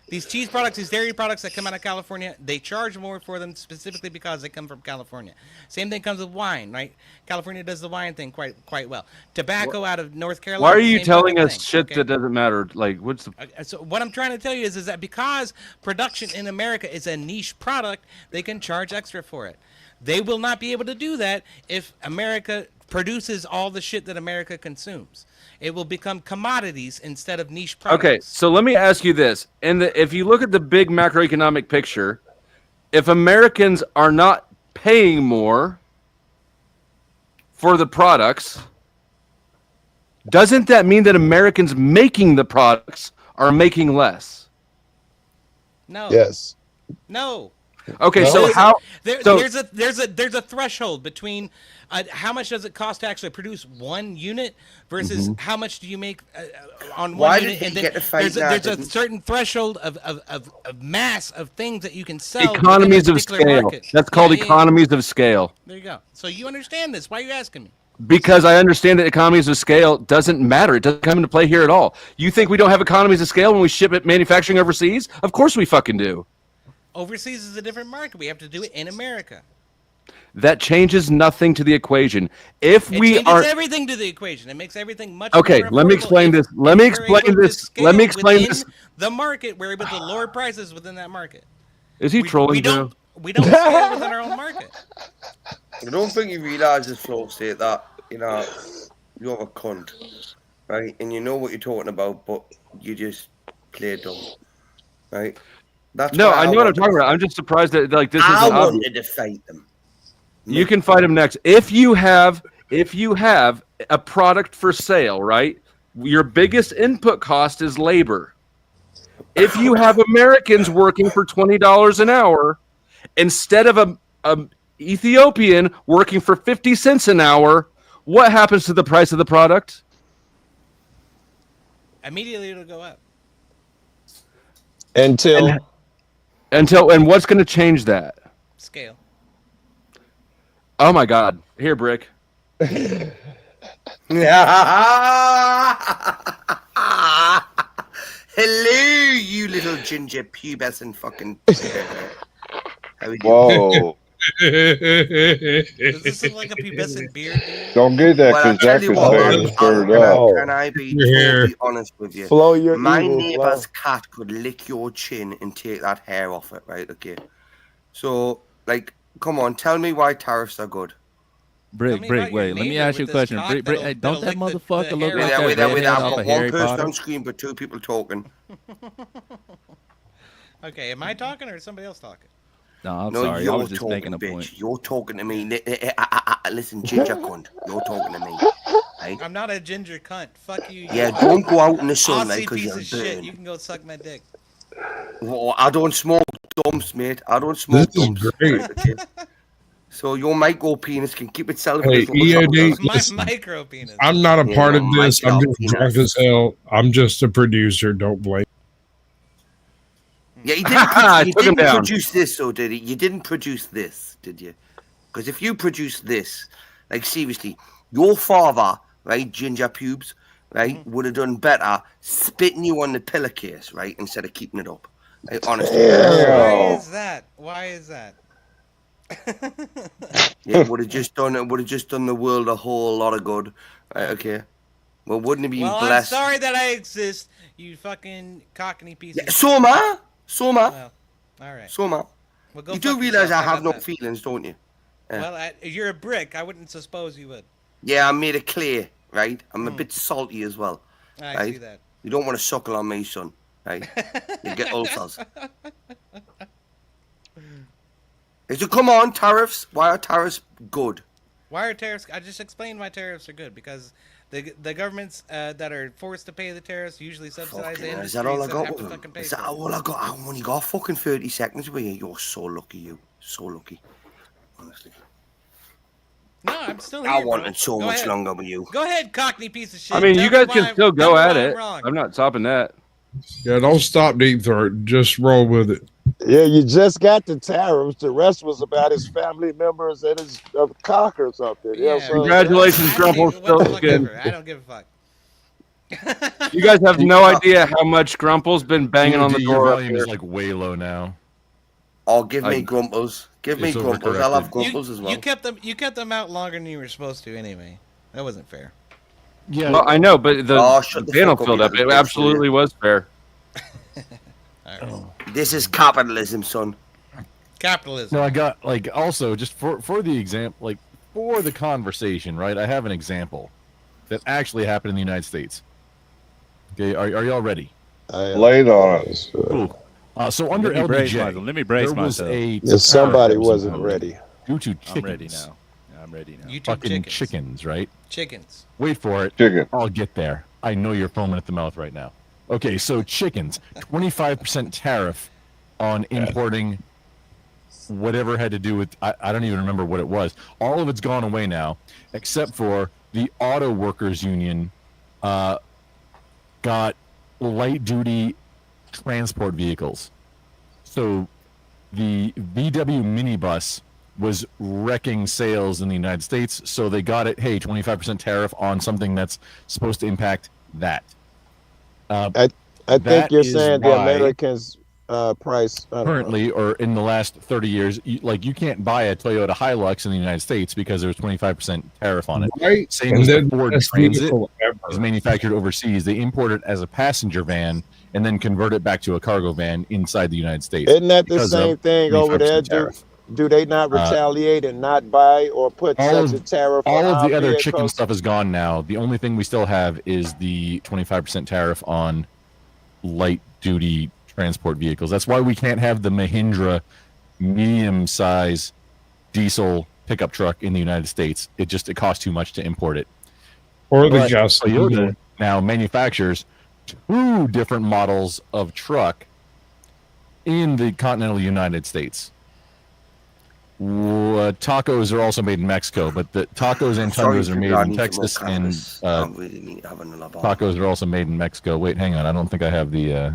[SPEAKER 5] these cheese products, these dairy products that come out of California, they charge more for them specifically because they come from California. Same thing comes with wine, right? California does the wine thing quite well. Tobacco out of North Carolina.
[SPEAKER 6] Why are you
[SPEAKER 5] same
[SPEAKER 6] telling
[SPEAKER 5] fucking
[SPEAKER 6] us
[SPEAKER 5] thing,
[SPEAKER 6] shit
[SPEAKER 5] okay?
[SPEAKER 6] that doesn't matter? Like, what's the?
[SPEAKER 5] So what I'm trying to tell you is that because production in America is a niche product, they can charge extra for it. They will not be able to do that if America produces all the shit that America consumes. It will become commodities instead of niche products.
[SPEAKER 6] Okay, so let me ask you this: if you look at the big macroeconomic picture, if Americans are not paying more for the products, doesn't that mean that Americans making the products are making less?
[SPEAKER 5] No.
[SPEAKER 8] Yes.
[SPEAKER 5] No.
[SPEAKER 6] Okay,
[SPEAKER 8] No.
[SPEAKER 6] so how?
[SPEAKER 5] There's a threshold between how much does it cost to actually produce one unit versus how much do you make on one
[SPEAKER 2] Why
[SPEAKER 5] unit,
[SPEAKER 2] did
[SPEAKER 5] and
[SPEAKER 2] he
[SPEAKER 5] then
[SPEAKER 2] get to fight
[SPEAKER 5] there's
[SPEAKER 2] that?
[SPEAKER 5] a certain threshold of mass of things that you can sell.
[SPEAKER 6] Economies
[SPEAKER 5] within a
[SPEAKER 6] of
[SPEAKER 5] particular
[SPEAKER 6] scale.
[SPEAKER 5] market.
[SPEAKER 6] That's called
[SPEAKER 5] Yeah.
[SPEAKER 6] economies of scale.
[SPEAKER 5] There you go. So you understand this? Why are you asking me?
[SPEAKER 6] Because I understand that economies of scale doesn't matter. It doesn't come into play here at all. You think we don't have economies of scale when we ship it manufacturing overseas? Of course we fucking do.
[SPEAKER 5] Overseas is a different market. We have to do it in America.
[SPEAKER 6] That changes nothing to the equation. If
[SPEAKER 5] It
[SPEAKER 6] we
[SPEAKER 5] changes
[SPEAKER 6] are
[SPEAKER 5] everything to the equation. It makes everything much
[SPEAKER 6] okay,
[SPEAKER 5] more
[SPEAKER 6] let me
[SPEAKER 5] affordable
[SPEAKER 6] explain
[SPEAKER 5] if
[SPEAKER 6] this. Let me
[SPEAKER 5] we're
[SPEAKER 6] explain
[SPEAKER 5] able to
[SPEAKER 6] this. Let me
[SPEAKER 5] scale
[SPEAKER 6] explain
[SPEAKER 5] within
[SPEAKER 6] this.
[SPEAKER 5] the market. We're able to lower prices within that market.
[SPEAKER 6] Is he trolling,
[SPEAKER 5] we
[SPEAKER 6] Joe?
[SPEAKER 5] We don't scale within our own market.
[SPEAKER 2] I don't think you realise this, Flo State, that you're a cunt, right? And you know what you're talking about, but you just play dumb, right? That's
[SPEAKER 6] No,
[SPEAKER 2] why
[SPEAKER 6] I know what I'm
[SPEAKER 2] wanted
[SPEAKER 6] talking
[SPEAKER 2] to
[SPEAKER 6] about.
[SPEAKER 2] fight.
[SPEAKER 6] I'm just surprised that like this
[SPEAKER 2] I
[SPEAKER 6] isn't obvious.
[SPEAKER 2] wanted to fight them.
[SPEAKER 6] You can fight him next. If you have a product for sale, right? Your biggest input cost is labor. If you have Americans working for $20 an hour instead of a Ethiopian working for 50 cents an hour, what happens to the price of the product?
[SPEAKER 5] Immediately it'll go up.
[SPEAKER 8] Until
[SPEAKER 6] and what's going to change that?
[SPEAKER 5] Scale.
[SPEAKER 6] Oh my God! Here, Brick.
[SPEAKER 2] Hello, you little ginger pubescent fucking. How are you?
[SPEAKER 4] Whoa.
[SPEAKER 5] Does this look like a pubescent beard?
[SPEAKER 4] Don't get that
[SPEAKER 2] Well, I'll
[SPEAKER 4] because
[SPEAKER 2] tell
[SPEAKER 4] Zach
[SPEAKER 2] you
[SPEAKER 4] is
[SPEAKER 2] what,
[SPEAKER 4] saying stirred
[SPEAKER 2] can
[SPEAKER 4] up.
[SPEAKER 2] can I be
[SPEAKER 7] Here.
[SPEAKER 2] totally honest with you?
[SPEAKER 8] Flo, you're
[SPEAKER 2] My
[SPEAKER 8] evil,
[SPEAKER 2] neighbour's
[SPEAKER 8] Flo.
[SPEAKER 2] cat could lick your chin and take that hair off it, right? Okay. So, like, come on, tell me why tariffs are good.
[SPEAKER 13] Brick, wait. Let me ask you a question. Brick, hey, don't that motherfucker look like that
[SPEAKER 2] Wait,
[SPEAKER 13] redhead
[SPEAKER 2] I've
[SPEAKER 13] off
[SPEAKER 2] got
[SPEAKER 13] of
[SPEAKER 2] one
[SPEAKER 13] Harry
[SPEAKER 2] person
[SPEAKER 13] Potter?
[SPEAKER 2] on screen, but two people talking.
[SPEAKER 5] Okay, am I talking or is somebody else talking?
[SPEAKER 13] No, I'm
[SPEAKER 2] No,
[SPEAKER 13] sorry. I
[SPEAKER 2] you're
[SPEAKER 13] was just
[SPEAKER 2] talking,
[SPEAKER 13] making a
[SPEAKER 2] bitch.
[SPEAKER 13] point.
[SPEAKER 2] You're talking to me. Listen, ginger cunt. You're talking to me. Right?
[SPEAKER 5] I'm not a ginger cunt. Fuck you.
[SPEAKER 2] Yeah, don't go out in the sunlight
[SPEAKER 5] Aussie
[SPEAKER 2] because
[SPEAKER 5] piece
[SPEAKER 2] you'll
[SPEAKER 5] of shit.
[SPEAKER 2] burn.
[SPEAKER 5] You can go suck my dick.
[SPEAKER 2] Well, I don't smoke dumps, mate. I don't smoke
[SPEAKER 7] This is
[SPEAKER 2] dumps.
[SPEAKER 7] great.
[SPEAKER 2] Right, okay? So your micro penis can keep itself.
[SPEAKER 7] Hey, EOD,
[SPEAKER 5] My
[SPEAKER 7] listen,
[SPEAKER 5] micro penis.
[SPEAKER 7] I'm not a
[SPEAKER 2] Yeah,
[SPEAKER 7] part
[SPEAKER 2] your
[SPEAKER 7] of this. I'm
[SPEAKER 2] micro
[SPEAKER 7] just
[SPEAKER 2] penis.
[SPEAKER 7] drunk as hell. I'm just a producer. Don't blame.
[SPEAKER 2] Yeah, he
[SPEAKER 6] Took him
[SPEAKER 2] didn't
[SPEAKER 6] down.
[SPEAKER 2] produce this, though, did he? You didn't produce this, did you? Because if you produced this, like seriously, your father, right, ginger pubes, right, would have done better spitting you on the pillowcase, right, instead of keeping it up. Like, honestly.
[SPEAKER 5] Why is that? Why is that?
[SPEAKER 2] It would have just done the world a whole lot of good. Right, okay. Well, wouldn't it be
[SPEAKER 5] Well,
[SPEAKER 2] blessed?
[SPEAKER 5] I'm sorry that I exist, you fucking cockney piece of shit.
[SPEAKER 2] So am I.
[SPEAKER 5] Well, all right.
[SPEAKER 2] So am I.
[SPEAKER 5] Well, go
[SPEAKER 2] You do
[SPEAKER 5] fuck
[SPEAKER 2] realize
[SPEAKER 5] yourself.
[SPEAKER 2] I
[SPEAKER 5] How
[SPEAKER 2] have no
[SPEAKER 5] about that?
[SPEAKER 2] feelings, don't you? Yeah.
[SPEAKER 5] Well, you're a brick. I wouldn't suppose you would.
[SPEAKER 2] Yeah, I'm made of clay, right? I'm a bit salty as well.
[SPEAKER 5] I
[SPEAKER 2] right?
[SPEAKER 5] see that.
[SPEAKER 2] You don't want to suckle on me, son. Right? You get ulcers. So come on, tariffs. Why are tariffs good?
[SPEAKER 5] Why are tariffs? I just explained why tariffs are good because the governments that are forced to pay the tariffs usually subsidize the industries
[SPEAKER 2] Is that all I got
[SPEAKER 5] have
[SPEAKER 2] with
[SPEAKER 5] to
[SPEAKER 2] them?
[SPEAKER 5] fucking pay
[SPEAKER 2] Is
[SPEAKER 5] for
[SPEAKER 2] that
[SPEAKER 5] it.
[SPEAKER 2] all I got? I only got fucking 30 seconds with you. You're so lucky, you. So lucky. Honestly.
[SPEAKER 5] No, I'm still here.
[SPEAKER 2] I wanted
[SPEAKER 5] bro.
[SPEAKER 2] so
[SPEAKER 5] Go
[SPEAKER 2] much
[SPEAKER 5] ahead.
[SPEAKER 2] longer with you.
[SPEAKER 5] Go ahead, Cockney piece of shit.
[SPEAKER 6] I mean,
[SPEAKER 5] Tell
[SPEAKER 6] you
[SPEAKER 5] me
[SPEAKER 6] guys
[SPEAKER 5] why
[SPEAKER 6] can still
[SPEAKER 5] tell
[SPEAKER 6] go
[SPEAKER 5] me
[SPEAKER 6] at
[SPEAKER 5] why
[SPEAKER 6] it.
[SPEAKER 5] I'm wrong.
[SPEAKER 6] I'm not stopping that.
[SPEAKER 7] Yeah, don't stop deep throat. Just roll with it.
[SPEAKER 8] Yeah, you just got the tariffs. The rest was about his family members and his cock or something. Yeah, so
[SPEAKER 6] Congratulations, Grumple's.
[SPEAKER 5] I don't give a fuck.
[SPEAKER 6] You guys have no idea how much Grumple's been banging on the
[SPEAKER 1] Your
[SPEAKER 6] door.
[SPEAKER 1] volume is like way low now.
[SPEAKER 2] Oh, give me Grumples. Give me
[SPEAKER 1] It's
[SPEAKER 2] Grumples. I love Grumples as well.
[SPEAKER 5] You kept them out longer than you were supposed to anyway. That wasn't fair.
[SPEAKER 6] Yeah, well, I know, but the panel filled up. It absolutely was fair.
[SPEAKER 2] This is capitalism, son.
[SPEAKER 5] Capitalism.
[SPEAKER 1] No, I got like also just for the example, like for the conversation, right? I have an example that actually happened in the United States. Okay, are y'all ready?
[SPEAKER 4] Late on us.
[SPEAKER 1] Cool. So under
[SPEAKER 13] Let
[SPEAKER 1] LBJ,
[SPEAKER 13] me brace
[SPEAKER 1] there was
[SPEAKER 13] myself.
[SPEAKER 8] Somebody wasn't ready.
[SPEAKER 1] Due to chickens.
[SPEAKER 13] I'm ready now. I'm ready now.
[SPEAKER 5] YouTube
[SPEAKER 1] Fucking chickens, right?
[SPEAKER 5] Chickens.
[SPEAKER 1] Wait for it.
[SPEAKER 4] Chicken.
[SPEAKER 1] I'll get there. I know you're foaming at the mouth right now. Okay, so chickens, 25% tariff on importing whatever had to do with, I don't even remember what it was. All of it's gone away now, except for the Auto Workers Union got light-duty transport vehicles. So the VW minibus was wrecking sales in the United States, so they got it, hey, 25% tariff on something that's supposed to impact that.
[SPEAKER 8] I think you're saying the Americans price
[SPEAKER 1] currently, or in the last 30 years, you can't buy a Toyota Hilux in the United States because there's 25% tariff on it.
[SPEAKER 7] Right.
[SPEAKER 1] Same as the Ford Transit is manufactured overseas. They import it as a passenger van and then convert it back to a cargo van inside the United States.
[SPEAKER 8] Isn't that the same thing over there? Do they not retaliate and not buy or put such a tariff on
[SPEAKER 1] all of the other
[SPEAKER 8] vehicles?
[SPEAKER 1] chicken stuff is gone now. The only thing we still have is the 25% tariff on light-duty transport vehicles. That's why we can't have the Mahindra medium-size diesel pickup truck in the United States. It costs too much to import it.
[SPEAKER 7] Or the
[SPEAKER 1] Toyota now manufactures 2 different models of truck in the continental United States. Tacos are also made in Mexico, but the tacos and tundras are made in Texas, and tacos are also made in Mexico. Wait, hang on. I don't think I have the...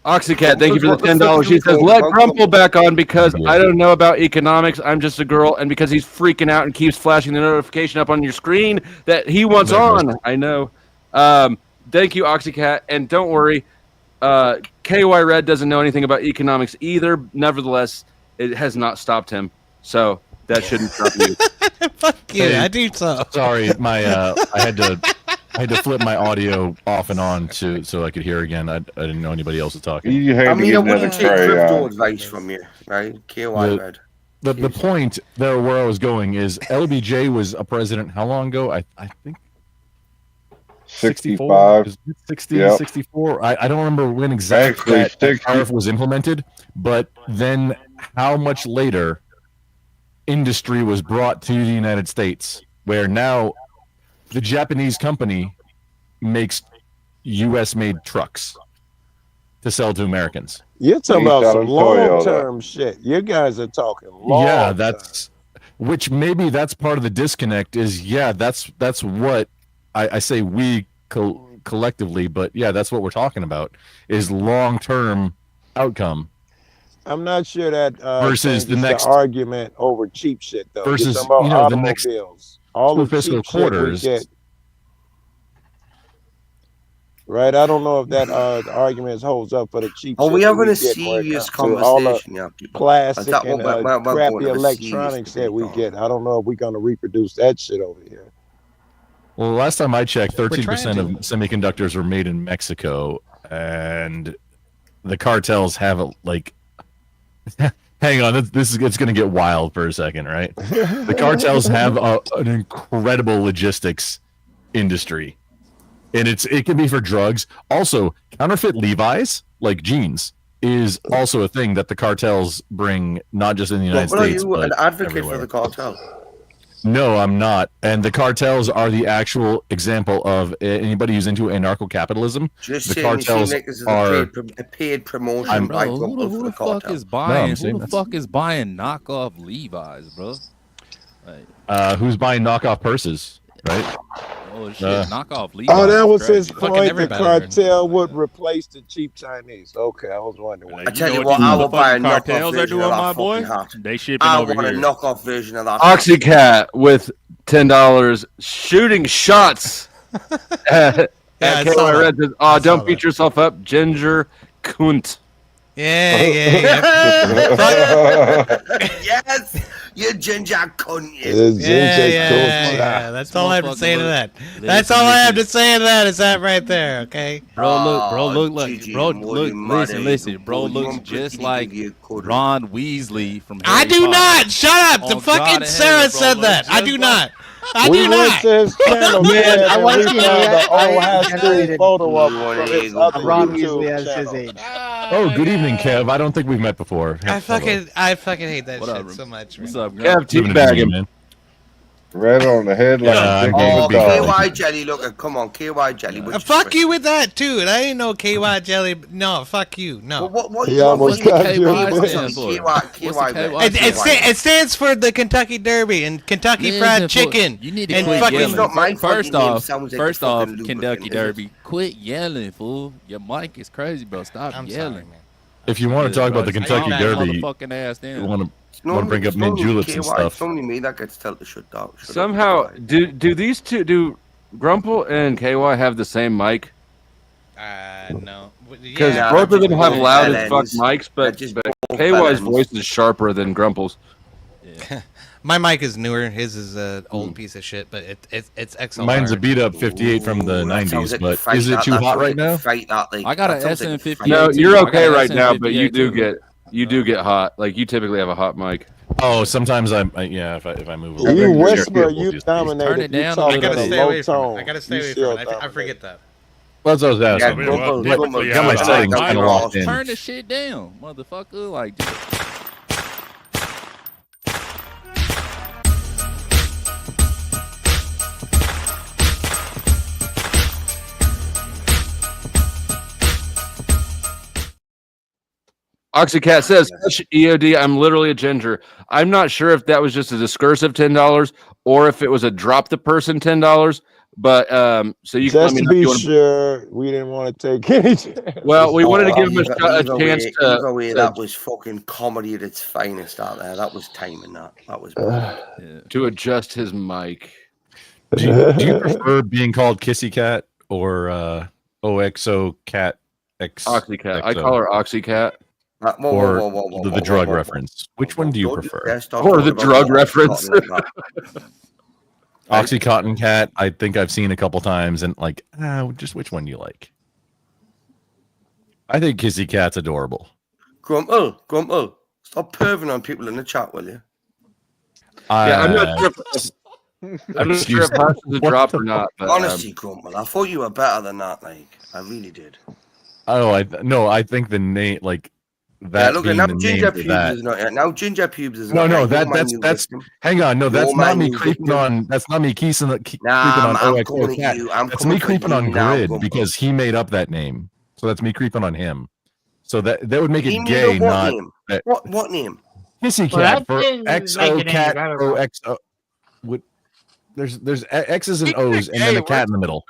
[SPEAKER 6] Oxycat, thank you for the $10. She says, let Grumple back on because I don't know about economics. I'm just a girl. And because he's freaking out and keeps flashing the notification up on your screen that he wants on. I know. Thank you, Oxycat. And don't worry, KY Red doesn't know anything about economics either. Nevertheless, it has not stopped him. So that shouldn't stop you.
[SPEAKER 5] Fuck you. I do so.
[SPEAKER 1] Sorry, I had to flip my audio off and on so I could hear again. I didn't know anybody else was talking.
[SPEAKER 2] I mean, I wouldn't take crypto advice from you, right? KY Red.
[SPEAKER 1] The point there where I was going is LBJ was a president how long ago? I think
[SPEAKER 4] 65.
[SPEAKER 1] 64. I don't remember when exactly that tariff was implemented, but then how much later industry was brought to the United States, where now the Japanese company makes U.S.-made trucks to sell to Americans.
[SPEAKER 8] You're talking about some long-term shit. You guys are talking long.
[SPEAKER 1] Yeah, that's part of the disconnect. Is that's what I say we collectively, but yeah, that's what we're talking about is long-term outcome.
[SPEAKER 8] I'm not sure that
[SPEAKER 1] versus the next
[SPEAKER 8] argument over cheap shit though.
[SPEAKER 1] Versus the next
[SPEAKER 8] all the
[SPEAKER 1] fiscal quarters.
[SPEAKER 8] Right, I don't know if that argument holds up for the cheap.
[SPEAKER 2] Oh,
[SPEAKER 8] shit
[SPEAKER 2] we having a
[SPEAKER 8] get
[SPEAKER 2] serious
[SPEAKER 8] conversation.
[SPEAKER 2] all the
[SPEAKER 8] plastic and crappy electronics that we get. I don't know if we're going to reproduce that shit over here.
[SPEAKER 1] Well, last time I checked, 13% of semiconductors are made in Mexico, and the cartels have hang on, it's going to get wild for a second, right? The cartels have an incredible logistics industry, and it can be for drugs. Also, counterfeit Levi's, like jeans, is also a thing that the cartels bring, not just in the United States.
[SPEAKER 2] Are you an advocate
[SPEAKER 1] everywhere.
[SPEAKER 2] for the cartel?
[SPEAKER 1] No, I'm not. And the cartels are the actual example of anybody who's into anarcho-capitalism.
[SPEAKER 2] Just
[SPEAKER 1] the
[SPEAKER 2] saying,
[SPEAKER 1] cartels
[SPEAKER 2] are a paid promotion by
[SPEAKER 13] who the fuck is buying? Who the fuck is buying knockoff Levi's, bro?
[SPEAKER 1] Who's buying knockoff purses, right?
[SPEAKER 13] Oh shit! Knockoff.
[SPEAKER 8] Oh, that was his
[SPEAKER 5] Fucking
[SPEAKER 8] point. The
[SPEAKER 5] everybody.
[SPEAKER 8] cartel would replace the cheap Chinese. Okay, I was wondering.
[SPEAKER 2] I tell you what, I will buy a knockoff
[SPEAKER 13] cartels are
[SPEAKER 2] version
[SPEAKER 13] doing,
[SPEAKER 2] of
[SPEAKER 13] my
[SPEAKER 2] that
[SPEAKER 13] boy.
[SPEAKER 2] fucking hat.
[SPEAKER 13] They shipping
[SPEAKER 2] I
[SPEAKER 13] over
[SPEAKER 2] want a
[SPEAKER 13] here.
[SPEAKER 2] knockoff version of that.
[SPEAKER 6] Oxycat with $10 shooting shots. At
[SPEAKER 5] I
[SPEAKER 6] KY
[SPEAKER 5] saw
[SPEAKER 6] Red
[SPEAKER 5] that.
[SPEAKER 6] says, "Oh, don't beat yourself up, Ginger Kunt."
[SPEAKER 5] Yeah.
[SPEAKER 2] Yes, you ginger cunt.
[SPEAKER 5] Yeah. That's all I have to say to that. That's all I have to say to that. Is that right there? Okay.
[SPEAKER 13] Bro, look like, listen. Bro looks just like Ron Weasley from Harry
[SPEAKER 5] I do
[SPEAKER 13] Potter.
[SPEAKER 5] not. Shut up. The
[SPEAKER 13] Oh,
[SPEAKER 5] fucking
[SPEAKER 13] God,
[SPEAKER 5] Sarah
[SPEAKER 13] bro,
[SPEAKER 5] said
[SPEAKER 13] look
[SPEAKER 5] that. I
[SPEAKER 13] just
[SPEAKER 5] do
[SPEAKER 13] like-
[SPEAKER 5] not. I
[SPEAKER 8] We
[SPEAKER 5] do
[SPEAKER 8] went
[SPEAKER 5] not.
[SPEAKER 8] to his channel, man.
[SPEAKER 14] I
[SPEAKER 8] And
[SPEAKER 14] want
[SPEAKER 8] we
[SPEAKER 14] to see
[SPEAKER 8] found
[SPEAKER 14] that.
[SPEAKER 8] the old high school photo of him from his other
[SPEAKER 14] Ron
[SPEAKER 8] YouTube
[SPEAKER 14] Weasley as his
[SPEAKER 8] channel.
[SPEAKER 14] age.
[SPEAKER 1] Oh, good evening, Kev. I don't think we've met before.
[SPEAKER 5] I fucking hate that
[SPEAKER 13] What
[SPEAKER 5] shit
[SPEAKER 13] up,
[SPEAKER 5] so much.
[SPEAKER 13] What's
[SPEAKER 5] man.
[SPEAKER 13] up,
[SPEAKER 6] Kev,
[SPEAKER 1] Good evening,
[SPEAKER 6] teabag him.
[SPEAKER 1] man.
[SPEAKER 4] Red on the headline.
[SPEAKER 1] Yeah,
[SPEAKER 4] big
[SPEAKER 1] I
[SPEAKER 2] Oh,
[SPEAKER 1] would be
[SPEAKER 2] KY Jelly, look, come on, KY Jelly.
[SPEAKER 5] Fuck you with that too. I ain't no KY jelly. No, fuck you. No.
[SPEAKER 2] What
[SPEAKER 8] He almost got you.
[SPEAKER 5] It stands for the Kentucky Derby and Kentucky Fried Chicken.
[SPEAKER 13] You need to
[SPEAKER 5] and
[SPEAKER 13] quit
[SPEAKER 5] fucking
[SPEAKER 13] yelling. First off,
[SPEAKER 2] fucking
[SPEAKER 13] Kentucky
[SPEAKER 2] lubricant,
[SPEAKER 13] Derby, quit yelling, fool. Your mic is crazy, bro. Stop
[SPEAKER 5] I'm
[SPEAKER 13] yelling.
[SPEAKER 5] sorry, man.
[SPEAKER 1] If you want to talk about the Kentucky
[SPEAKER 5] Calm
[SPEAKER 1] Derby,
[SPEAKER 13] Motherfucking ass
[SPEAKER 1] you
[SPEAKER 13] down.
[SPEAKER 1] want to bring up mint juleps and stuff.
[SPEAKER 2] It's only me that gets told to shut down.
[SPEAKER 6] Somehow, do these two, do Grumple and KY have the same mic?
[SPEAKER 5] No.
[SPEAKER 6] Because
[SPEAKER 2] Yeah,
[SPEAKER 6] both of them have
[SPEAKER 2] both
[SPEAKER 6] loud
[SPEAKER 2] bad
[SPEAKER 6] as fuck
[SPEAKER 2] ends.
[SPEAKER 6] mics, but
[SPEAKER 2] They're just both bad
[SPEAKER 6] KY's
[SPEAKER 2] ends.
[SPEAKER 6] voice is sharper than Grumple's.
[SPEAKER 5] My mic is newer. His is an old piece of shit, but it's XLR.
[SPEAKER 1] Mine's a beat up 58 from the 90s, but is it too hot right now?
[SPEAKER 13] I got an SM58.
[SPEAKER 6] No,
[SPEAKER 13] too.
[SPEAKER 6] you're
[SPEAKER 13] I got
[SPEAKER 6] okay
[SPEAKER 13] an
[SPEAKER 6] right now, but you
[SPEAKER 13] SM58
[SPEAKER 6] do
[SPEAKER 13] too.
[SPEAKER 6] get hot. Like you typically have a hot mic.
[SPEAKER 1] Oh, sometimes yeah, if I move.
[SPEAKER 8] You
[SPEAKER 1] around.
[SPEAKER 8] whisper, you
[SPEAKER 13] Turn
[SPEAKER 8] dominate
[SPEAKER 13] it
[SPEAKER 8] it. You
[SPEAKER 13] down.
[SPEAKER 8] talk
[SPEAKER 5] I
[SPEAKER 8] in
[SPEAKER 5] gotta
[SPEAKER 8] a
[SPEAKER 5] stay
[SPEAKER 8] low
[SPEAKER 5] away from it.
[SPEAKER 8] tone.
[SPEAKER 5] I gotta stay
[SPEAKER 8] You
[SPEAKER 5] away
[SPEAKER 8] still
[SPEAKER 5] from it. I
[SPEAKER 8] dominate.
[SPEAKER 5] forget that.
[SPEAKER 1] Well, that's what I was asking.
[SPEAKER 2] Yeah, Grumple,
[SPEAKER 1] Got my settings kind of locked in.
[SPEAKER 13] Turn the shit down, motherfucker. Like,
[SPEAKER 6] Oxycat says, EOD, I'm literally a ginger. I'm not sure if that was just a discursive $10 or if it was a drop the person $10. But so you
[SPEAKER 8] Just
[SPEAKER 6] can
[SPEAKER 8] to
[SPEAKER 6] let me know
[SPEAKER 8] be
[SPEAKER 6] if you
[SPEAKER 8] sure, we didn't want to take any chances.
[SPEAKER 6] well, we wanted to give him a
[SPEAKER 2] Either
[SPEAKER 6] chance
[SPEAKER 2] way,
[SPEAKER 6] to.
[SPEAKER 2] either way, that was fucking comedy at its finest out there. That was timing. That was.
[SPEAKER 6] To adjust his mic.
[SPEAKER 1] Do you prefer being called Kissy Cat or OXO Cat X?
[SPEAKER 6] Oxycat. I call her Oxycat.
[SPEAKER 1] Or the drug reference. Which one do you prefer?
[SPEAKER 6] Or the drug reference.
[SPEAKER 1] Oxycontin Cat. I think I've seen a couple times, and like, just which one do you like? I think Kissy Cat's adorable.
[SPEAKER 2] Grumple, stop perving on people in the chat, will you?
[SPEAKER 6] Yeah, I'm not sure. I'm not sure if that's a drop or not. But,
[SPEAKER 2] honestly, Grumple, I thought you were better than that. Like, I really did.
[SPEAKER 1] Oh, I think the name, like that.
[SPEAKER 2] Yeah, look,
[SPEAKER 1] being
[SPEAKER 2] now
[SPEAKER 1] the
[SPEAKER 2] Ginger
[SPEAKER 1] name for
[SPEAKER 2] Pubes
[SPEAKER 1] that.
[SPEAKER 2] is not. Now Ginger Pubes is
[SPEAKER 1] No,
[SPEAKER 2] not.
[SPEAKER 1] no,
[SPEAKER 2] You're my
[SPEAKER 1] that's
[SPEAKER 2] new
[SPEAKER 1] that's.
[SPEAKER 2] victim.
[SPEAKER 1] Hang on, no, that's
[SPEAKER 2] You're my
[SPEAKER 1] not me
[SPEAKER 2] new
[SPEAKER 1] creeping
[SPEAKER 2] victim.
[SPEAKER 1] on. That's not me creeping
[SPEAKER 2] Nah,
[SPEAKER 1] creeping on
[SPEAKER 2] I'm
[SPEAKER 1] OXO
[SPEAKER 2] coming
[SPEAKER 1] Cat.
[SPEAKER 2] at you. I'm
[SPEAKER 1] That's
[SPEAKER 2] coming
[SPEAKER 1] me
[SPEAKER 2] for
[SPEAKER 1] creeping
[SPEAKER 2] you
[SPEAKER 1] on
[SPEAKER 2] now,
[SPEAKER 1] Grid
[SPEAKER 2] Grumple.
[SPEAKER 1] because he made up that name. So that's me creeping on him. So that would make
[SPEAKER 2] He
[SPEAKER 1] it
[SPEAKER 2] made
[SPEAKER 1] gay,
[SPEAKER 2] up what
[SPEAKER 1] not
[SPEAKER 2] name?
[SPEAKER 1] that-
[SPEAKER 2] What name?
[SPEAKER 1] Kissy
[SPEAKER 3] Well,
[SPEAKER 1] Cat
[SPEAKER 3] that
[SPEAKER 1] for
[SPEAKER 3] didn't make
[SPEAKER 1] XO
[SPEAKER 3] it any
[SPEAKER 1] Cat
[SPEAKER 3] better, bro.
[SPEAKER 1] OXO. There's X's and O's and then a cat in the middle.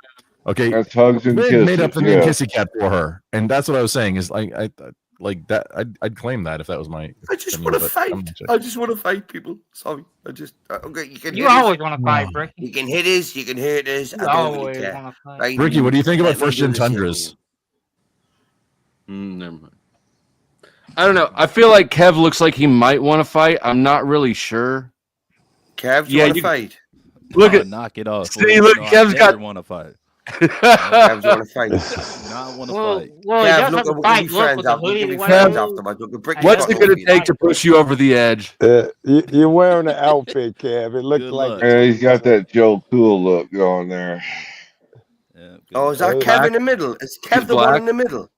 [SPEAKER 1] Okay,
[SPEAKER 4] That's hugs and
[SPEAKER 1] Grid
[SPEAKER 4] kisses.
[SPEAKER 1] made up the name
[SPEAKER 4] Yeah.
[SPEAKER 1] Kissy Cat for her, and that's what I was saying. Is like I like that. I'd claim that if that was my.
[SPEAKER 2] I just
[SPEAKER 1] opinion,
[SPEAKER 2] want to
[SPEAKER 1] but
[SPEAKER 2] fight.
[SPEAKER 1] I'm not sure.
[SPEAKER 2] I just want to fight people. Sorry, I just okay. You can.
[SPEAKER 3] You
[SPEAKER 2] hit us.
[SPEAKER 3] always want to fight, Ricky.
[SPEAKER 2] You can hit us. You can hurt us. I
[SPEAKER 3] You
[SPEAKER 2] don't really
[SPEAKER 3] always
[SPEAKER 2] care.
[SPEAKER 3] want to fight.
[SPEAKER 2] Right?
[SPEAKER 1] Ricky, what do you think about
[SPEAKER 2] Let me
[SPEAKER 1] first
[SPEAKER 2] do
[SPEAKER 1] gen
[SPEAKER 2] the same
[SPEAKER 1] tundras?
[SPEAKER 2] thing.
[SPEAKER 6] never mind. I don't know. I feel like Kev looks like he might want to fight. I'm not really sure.
[SPEAKER 2] Kev, do you
[SPEAKER 6] Yeah,
[SPEAKER 2] want to
[SPEAKER 6] you-
[SPEAKER 2] fight?
[SPEAKER 6] Look at
[SPEAKER 13] knock it off.
[SPEAKER 6] See, look, Kev's got.
[SPEAKER 13] want to fight.
[SPEAKER 2] Kev, do you want to fight?
[SPEAKER 13] Not want to
[SPEAKER 3] Well,
[SPEAKER 13] fight.
[SPEAKER 3] well,
[SPEAKER 2] Kev,
[SPEAKER 3] he does
[SPEAKER 2] look,
[SPEAKER 3] have a
[SPEAKER 2] we'll
[SPEAKER 3] fight
[SPEAKER 2] be
[SPEAKER 3] look
[SPEAKER 2] friends
[SPEAKER 3] with the
[SPEAKER 2] after. We'll
[SPEAKER 3] hoodie.
[SPEAKER 2] be
[SPEAKER 3] Why
[SPEAKER 2] friends
[SPEAKER 3] don't you-
[SPEAKER 2] after. But look, break
[SPEAKER 6] What's
[SPEAKER 2] your
[SPEAKER 6] it going to
[SPEAKER 2] feet.
[SPEAKER 6] take to push you over the edge?
[SPEAKER 8] You're wearing the outfit, Kev. It looked
[SPEAKER 13] Good
[SPEAKER 8] like.
[SPEAKER 13] luck.
[SPEAKER 4] Yeah, he's got that Joe Cool look going there.
[SPEAKER 13] Yeah,
[SPEAKER 2] Oh, is that
[SPEAKER 8] Black.
[SPEAKER 2] Kev in the middle? Is Kev
[SPEAKER 6] He's
[SPEAKER 2] the one
[SPEAKER 6] black.
[SPEAKER 2] in the middle?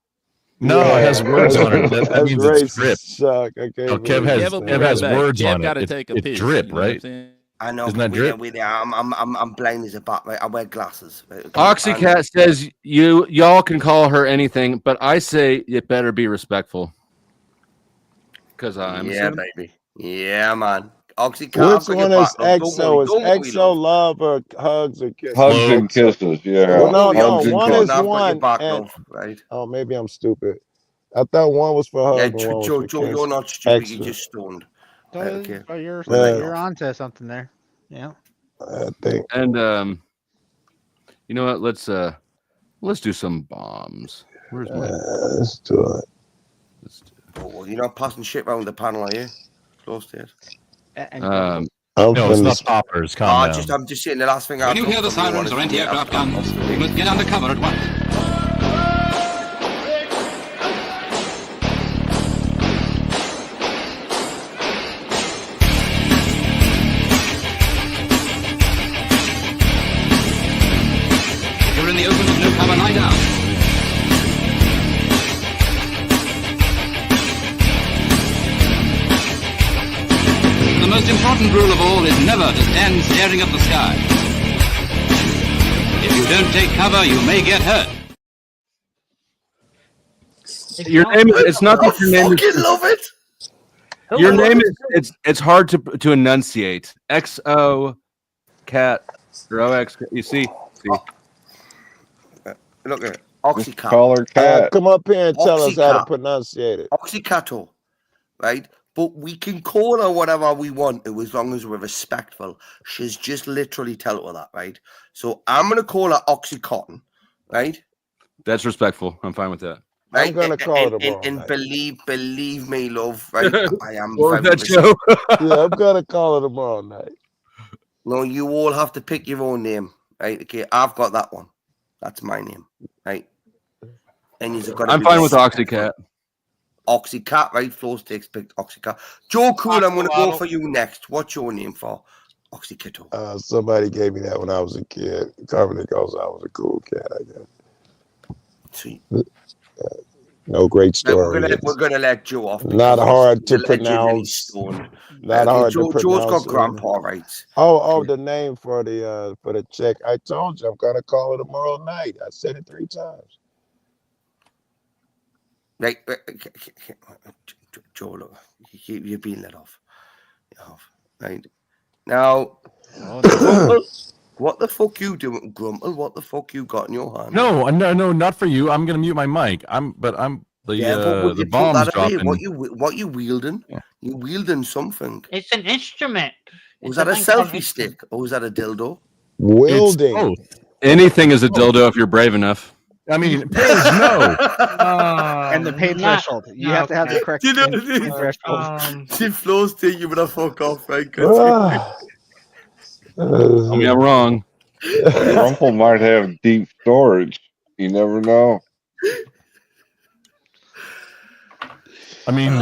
[SPEAKER 1] No, it has words on it. That
[SPEAKER 8] That's
[SPEAKER 1] means it's drip.
[SPEAKER 8] racist, Chuck. I can't
[SPEAKER 1] No, Kev
[SPEAKER 8] believe
[SPEAKER 1] has
[SPEAKER 8] that.
[SPEAKER 13] will be
[SPEAKER 1] Kev
[SPEAKER 13] right
[SPEAKER 1] has
[SPEAKER 13] back.
[SPEAKER 1] words
[SPEAKER 13] Kev
[SPEAKER 1] on
[SPEAKER 13] gotta
[SPEAKER 1] it.
[SPEAKER 13] take a
[SPEAKER 1] It's
[SPEAKER 13] piss,
[SPEAKER 1] drip,
[SPEAKER 13] you know what I'm
[SPEAKER 1] right?
[SPEAKER 13] saying?
[SPEAKER 2] I know.
[SPEAKER 1] Isn't that
[SPEAKER 2] but
[SPEAKER 1] drip?
[SPEAKER 2] I'm blind as a bat. Right? I wear glasses. Right? Okay,
[SPEAKER 6] Oxycat says y'all can call her anything, but I say it better be respectful. Because I'm
[SPEAKER 2] yeah, baby. Yeah, man. Oxycat.
[SPEAKER 8] Which one is EXO? Is EXO love or hugs or kisses?
[SPEAKER 4] Hugs and kisses, yeah.
[SPEAKER 8] Well, no,
[SPEAKER 4] Hugs and
[SPEAKER 8] one
[SPEAKER 4] kisses.
[SPEAKER 8] is one. And,
[SPEAKER 2] right?
[SPEAKER 8] Oh, maybe I'm stupid. I thought one was for hugs and one was for
[SPEAKER 2] Joe,
[SPEAKER 8] kisses.
[SPEAKER 2] you're not stupid.
[SPEAKER 8] Extra.
[SPEAKER 2] You're just stoned.
[SPEAKER 14] Okay. You're onto something there. Yeah.
[SPEAKER 8] I think.
[SPEAKER 6] And you know what? Let's do some bombs. Where's my?
[SPEAKER 8] Let's do it.
[SPEAKER 2] Oh, you're not passing shit around the panel, are you? Close to it.
[SPEAKER 1] No, it's not poppers. Calm down.
[SPEAKER 2] I'm just saying the last thing.
[SPEAKER 15] When you hear the sirens or anti-aircraft guns, you must get under cover at once. You're in the open with no cover, lie down. The most important rule of all is never to stand staring at the sky. If you don't take cover, you may get hurt.
[SPEAKER 6] Your name is, it's not that your name is.
[SPEAKER 2] Love it.
[SPEAKER 6] Your name is it's hard to enunciate. XO cat or OX. You see.
[SPEAKER 2] Look at it. Oxycat.
[SPEAKER 4] Call her cat.
[SPEAKER 8] Come up here and tell us how to
[SPEAKER 2] Oxycat.
[SPEAKER 8] pronunciate it.
[SPEAKER 2] Oxycato, right? But we can call her whatever we want to as long as we're respectful. She's just literally told her that, right? So I'm going to call her Oxycontin, right?
[SPEAKER 6] That's respectful. I'm fine with that.
[SPEAKER 2] Right?
[SPEAKER 8] I'm going to call her tomorrow.
[SPEAKER 2] And believe me, love, right? I am.
[SPEAKER 6] What was that show?
[SPEAKER 8] Yeah, I'm going to call her tomorrow night.
[SPEAKER 2] No, you all have to pick your own name, right? Okay, I've got that one. That's my name, right? And you've got.
[SPEAKER 6] I'm fine with Oxycat.
[SPEAKER 2] Oxycat, right? Flow Stakes picked Oxycat. Joe Cool, I'm going to go for you next. What's your name for? Oxycato.
[SPEAKER 8] Somebody gave me that when I was a kid. Carmen goes, I was a cool cat, I guess.
[SPEAKER 2] Sweet.
[SPEAKER 8] No great story.
[SPEAKER 2] We're gonna let Joe off.
[SPEAKER 8] Not hard to pronounce. Not hard to pronounce.
[SPEAKER 2] Joe's got grandpa rights.
[SPEAKER 8] Oh, the name for the check. I told you I'm gonna call it tomorrow night. I said it 3 times.
[SPEAKER 2] Right, Joe, look, you're being let off. Right now, what the fuck you doing, Grumple? What the fuck you got in your hand?
[SPEAKER 1] No, not for you. I'm gonna mute my mic. The bomb's dropping.
[SPEAKER 2] What you wielding? Yeah. You wielding something?
[SPEAKER 3] It's an instrument.
[SPEAKER 2] Was that a selfie stick or was that a dildo?
[SPEAKER 8] Wielding.
[SPEAKER 6] Anything is a dildo if you're brave enough.
[SPEAKER 1] I mean, Paige, no.
[SPEAKER 14] And the pain threshold. You have to have the correct pain threshold.
[SPEAKER 2] She flows to you, but I fuck off, right?
[SPEAKER 6] I mean, I'm wrong.
[SPEAKER 4] Rumple might have deep storage. You never know.
[SPEAKER 1] I mean,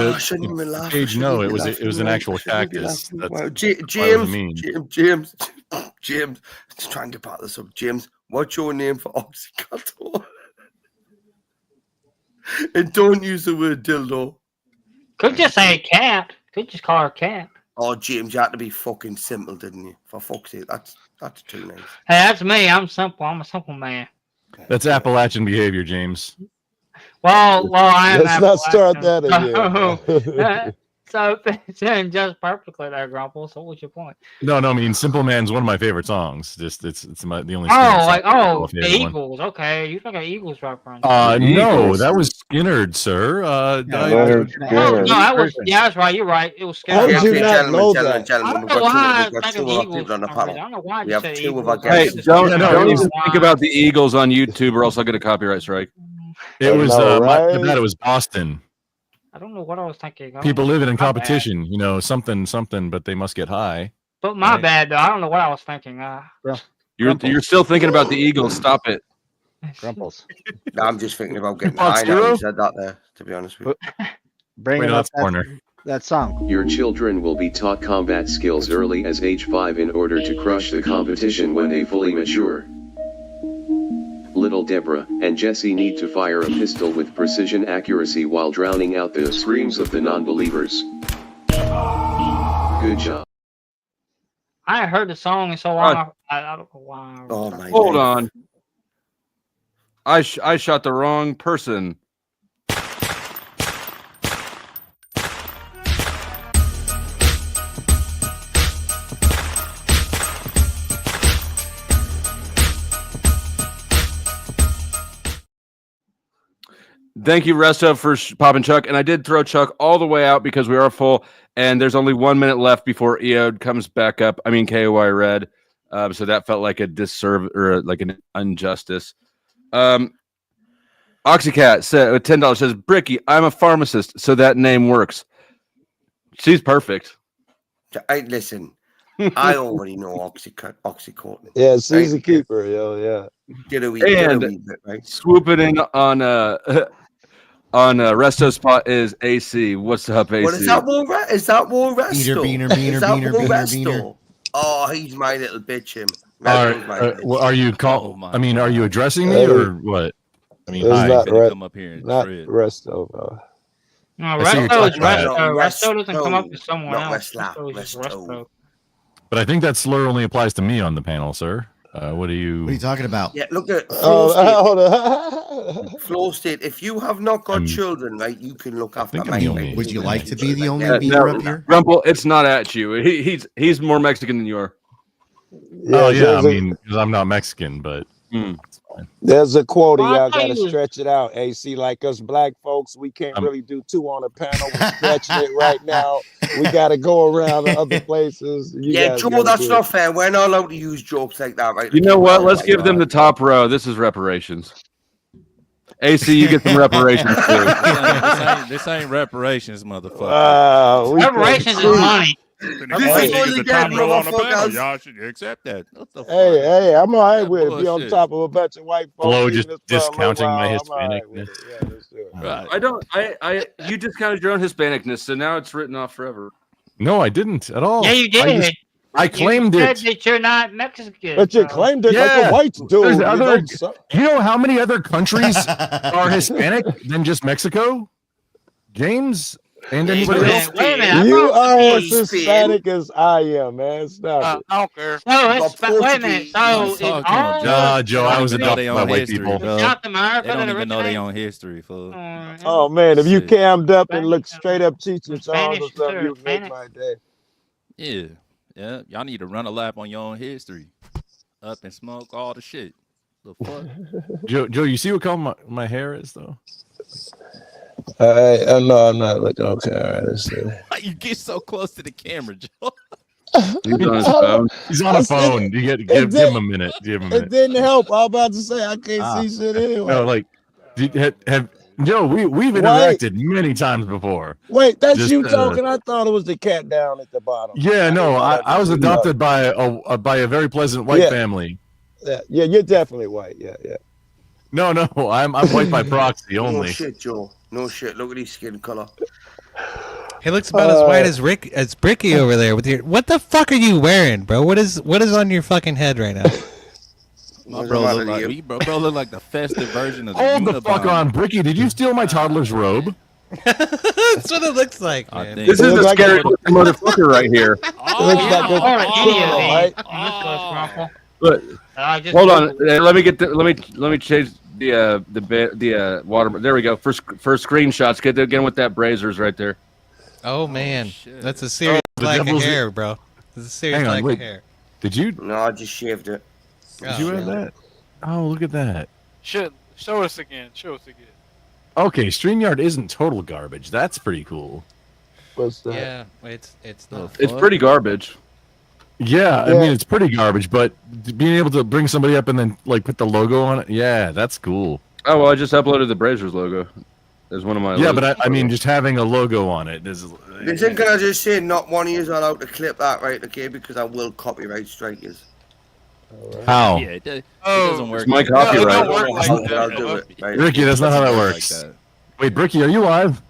[SPEAKER 1] Paige, no, it was an actual cactus.
[SPEAKER 2] James, just trying to part this up. James, what's your name for Oxycontin? And don't use the word dildo.
[SPEAKER 3] Could just say cat. Could just call her cat.
[SPEAKER 2] Oh, James, you had to be fucking simple, didn't you? For fuck's sake, that's too nice.
[SPEAKER 3] Hey, that's me. I'm simple. I'm a simple man.
[SPEAKER 1] That's Appalachian behavior, James.
[SPEAKER 3] Well, I am.
[SPEAKER 8] Let's not start that again.
[SPEAKER 3] So it's just perfectly there, Grumple. So what's your point?
[SPEAKER 1] No, I mean, Simple Man's one of my favorite songs. Just the only.
[SPEAKER 3] The Eagles. Okay, you think of Eagles reference?
[SPEAKER 1] No, that was Skynyrd, sir.
[SPEAKER 3] That's right. You're right. It was Skynyrd.
[SPEAKER 8] How did you not know that?
[SPEAKER 3] I don't know why I think of the Eagles. I don't know why you said Eagles.
[SPEAKER 6] Hey, don't even think about the Eagles on YouTube, or else I'll get a copyright strike.
[SPEAKER 1] It was it was Boston.
[SPEAKER 3] I don't know what I was thinking.
[SPEAKER 1] People living in competition, something, but they must get high.
[SPEAKER 3] But my bad, though. I don't know what I was thinking.
[SPEAKER 6] You're still thinking about the Eagles. Stop it.
[SPEAKER 14] Grumples.
[SPEAKER 2] No, I'm just thinking about getting high now. You said that there, to be honest with you.
[SPEAKER 14] Bring up that song.
[SPEAKER 16] Your children will be taught combat skills early as age 5 in order to crush the competition when they fully mature. Little Deborah and Jesse need to fire a pistol with precision accuracy while drowning out the screams of the non-believers. Good job.
[SPEAKER 3] I heard the song in so long. I don't know why.
[SPEAKER 2] Oh my
[SPEAKER 6] Hold on. I shot the wrong person. Thank you, Resto, for popping Chuck. And I did throw Chuck all the way out because we are full, and there's only 1 minute left before EOD comes back up. I mean, KOI Red. So that felt like a disservice or like an injustice. Oxycat said $10 says, Bricky, I'm a pharmacist, so that name works. She's perfect.
[SPEAKER 2] Listen, I already know Oxycontin.
[SPEAKER 8] Yeah, she's a keeper, yo. Yeah.
[SPEAKER 2] Get a wee bit, right?
[SPEAKER 6] Swooping in on Resto spot is AC. What's up, AC?
[SPEAKER 2] What is that more? Is that more Resto?
[SPEAKER 1] Beaner.
[SPEAKER 2] Oh, he's my little bitch. Him.
[SPEAKER 1] Are you are you addressing me or what? I mean,
[SPEAKER 8] not
[SPEAKER 13] come up here and
[SPEAKER 8] not Resto, bro.
[SPEAKER 3] No, Resto is Resto. Resto doesn't come up with someone else.
[SPEAKER 2] Resto.
[SPEAKER 1] But I think that slur only applies to me on the panel, sir. What are you
[SPEAKER 17] talking about?
[SPEAKER 2] Yeah, look at Flow State. If you have not got children, right, you can look after my mate.
[SPEAKER 17] Would you like to be the only beaner up here?
[SPEAKER 6] Rumple, it's not at you. He's more Mexican than you are.
[SPEAKER 1] Yeah, I mean, because I'm not Mexican, but it's fine.
[SPEAKER 8] There's a quota, y'all gotta stretch it out. AC, like us black folks, we can't really do two on a panel. We're stretching it right now. We gotta go around to other places.
[SPEAKER 2] Joe, that's not fair. We're not allowed to use jokes like that, right?
[SPEAKER 6] You know what? Let's give them the top row. This is reparations. AC, you get some reparations too.
[SPEAKER 13] This ain't reparations, motherfucker.
[SPEAKER 3] Reparations is money.
[SPEAKER 13] Y'all should accept that.
[SPEAKER 8] Hey, I'm all right with it. Be on top of a bunch of white folks.
[SPEAKER 1] Flo just discounting my Hispanicness.
[SPEAKER 6] You discounted your own Hispanicness, so now it's written off forever.
[SPEAKER 1] No, I didn't at all.
[SPEAKER 3] Yeah, you did.
[SPEAKER 1] I claimed
[SPEAKER 3] you
[SPEAKER 1] it.
[SPEAKER 3] said that you're not Mexican.
[SPEAKER 8] But you claimed it like a white dude.
[SPEAKER 1] You know how many other countries are Hispanic than just Mexico? James? And anybody else?
[SPEAKER 3] Wait a minute.
[SPEAKER 8] You are as Hispanic as I am, man. Stop it.
[SPEAKER 3] I don't care. Wait a minute. So,
[SPEAKER 1] Joe, I was adopted by white people.
[SPEAKER 3] South America
[SPEAKER 13] they don't even know their own history, fool.
[SPEAKER 8] Oh man, if you cammed up and looked straight up Cheech and Chong or something, you'd make my day.
[SPEAKER 13] Yeah. Y'all need to run a lap on your own history. Up and smoke all the shit. The fuck?
[SPEAKER 1] Joe, you see what color my hair is though?
[SPEAKER 8] No, I'm not looking. Okay, all right. Let's see.
[SPEAKER 13] You get so close to the camera, Joe.
[SPEAKER 6] He's on his phone.
[SPEAKER 1] He's on a phone. You give him a minute.
[SPEAKER 8] It didn't help. I was about to say I can't see shit anyway.
[SPEAKER 1] No, like, Joe, we've interacted many times before.
[SPEAKER 8] Wait, that's you talking? I thought it was the cat down at the bottom.
[SPEAKER 1] Yeah, no, I was adopted by a very pleasant white family.
[SPEAKER 8] Yeah, you're definitely white. Yeah.
[SPEAKER 1] No, I'm white by proxy only.
[SPEAKER 2] No shit, Joe. No shit. Look at his skin color.
[SPEAKER 5] He looks about as white as Bricky over there with your. What the fuck are you wearing, bro? What is on your fucking head right now?
[SPEAKER 13] My bro look like the festive version of the
[SPEAKER 1] Hold the fuck on, Bricky. Did you steal my toddler's robe?
[SPEAKER 5] That's what it looks like, man.
[SPEAKER 6] This is the scary motherfucker right here. Hold on. Let me change the water. There we go. For screenshots, get again with that Brazers right there.
[SPEAKER 5] Oh man, that's a serious lack of hair, bro. That's a serious lack of hair.
[SPEAKER 1] Did you?
[SPEAKER 2] No, I just shaved it.
[SPEAKER 1] Did you have that? Oh, look at that.
[SPEAKER 18] Show us again.
[SPEAKER 1] Okay, StreamYard isn't total garbage. That's pretty cool.
[SPEAKER 8] What's that?
[SPEAKER 5] Yeah, it's not.
[SPEAKER 6] It's pretty garbage.
[SPEAKER 1] Yeah, I mean it's pretty garbage, but being able to bring somebody up and then like put the logo on it, yeah, that's cool.
[SPEAKER 6] Oh well, I just uploaded the Brazers logo as one of my.
[SPEAKER 1] Yeah, but I mean just having a logo on it is.
[SPEAKER 2] Listen, can I just say, not one of you is allowed to clip that, right? Okay, because I will copyright strike you.
[SPEAKER 1] How?
[SPEAKER 13] Yeah, it doesn't work.
[SPEAKER 6] It's my copyright.
[SPEAKER 2] I'll do it. Right?
[SPEAKER 1] Ricky, that's not how that works. Wait, Bricky, are you live?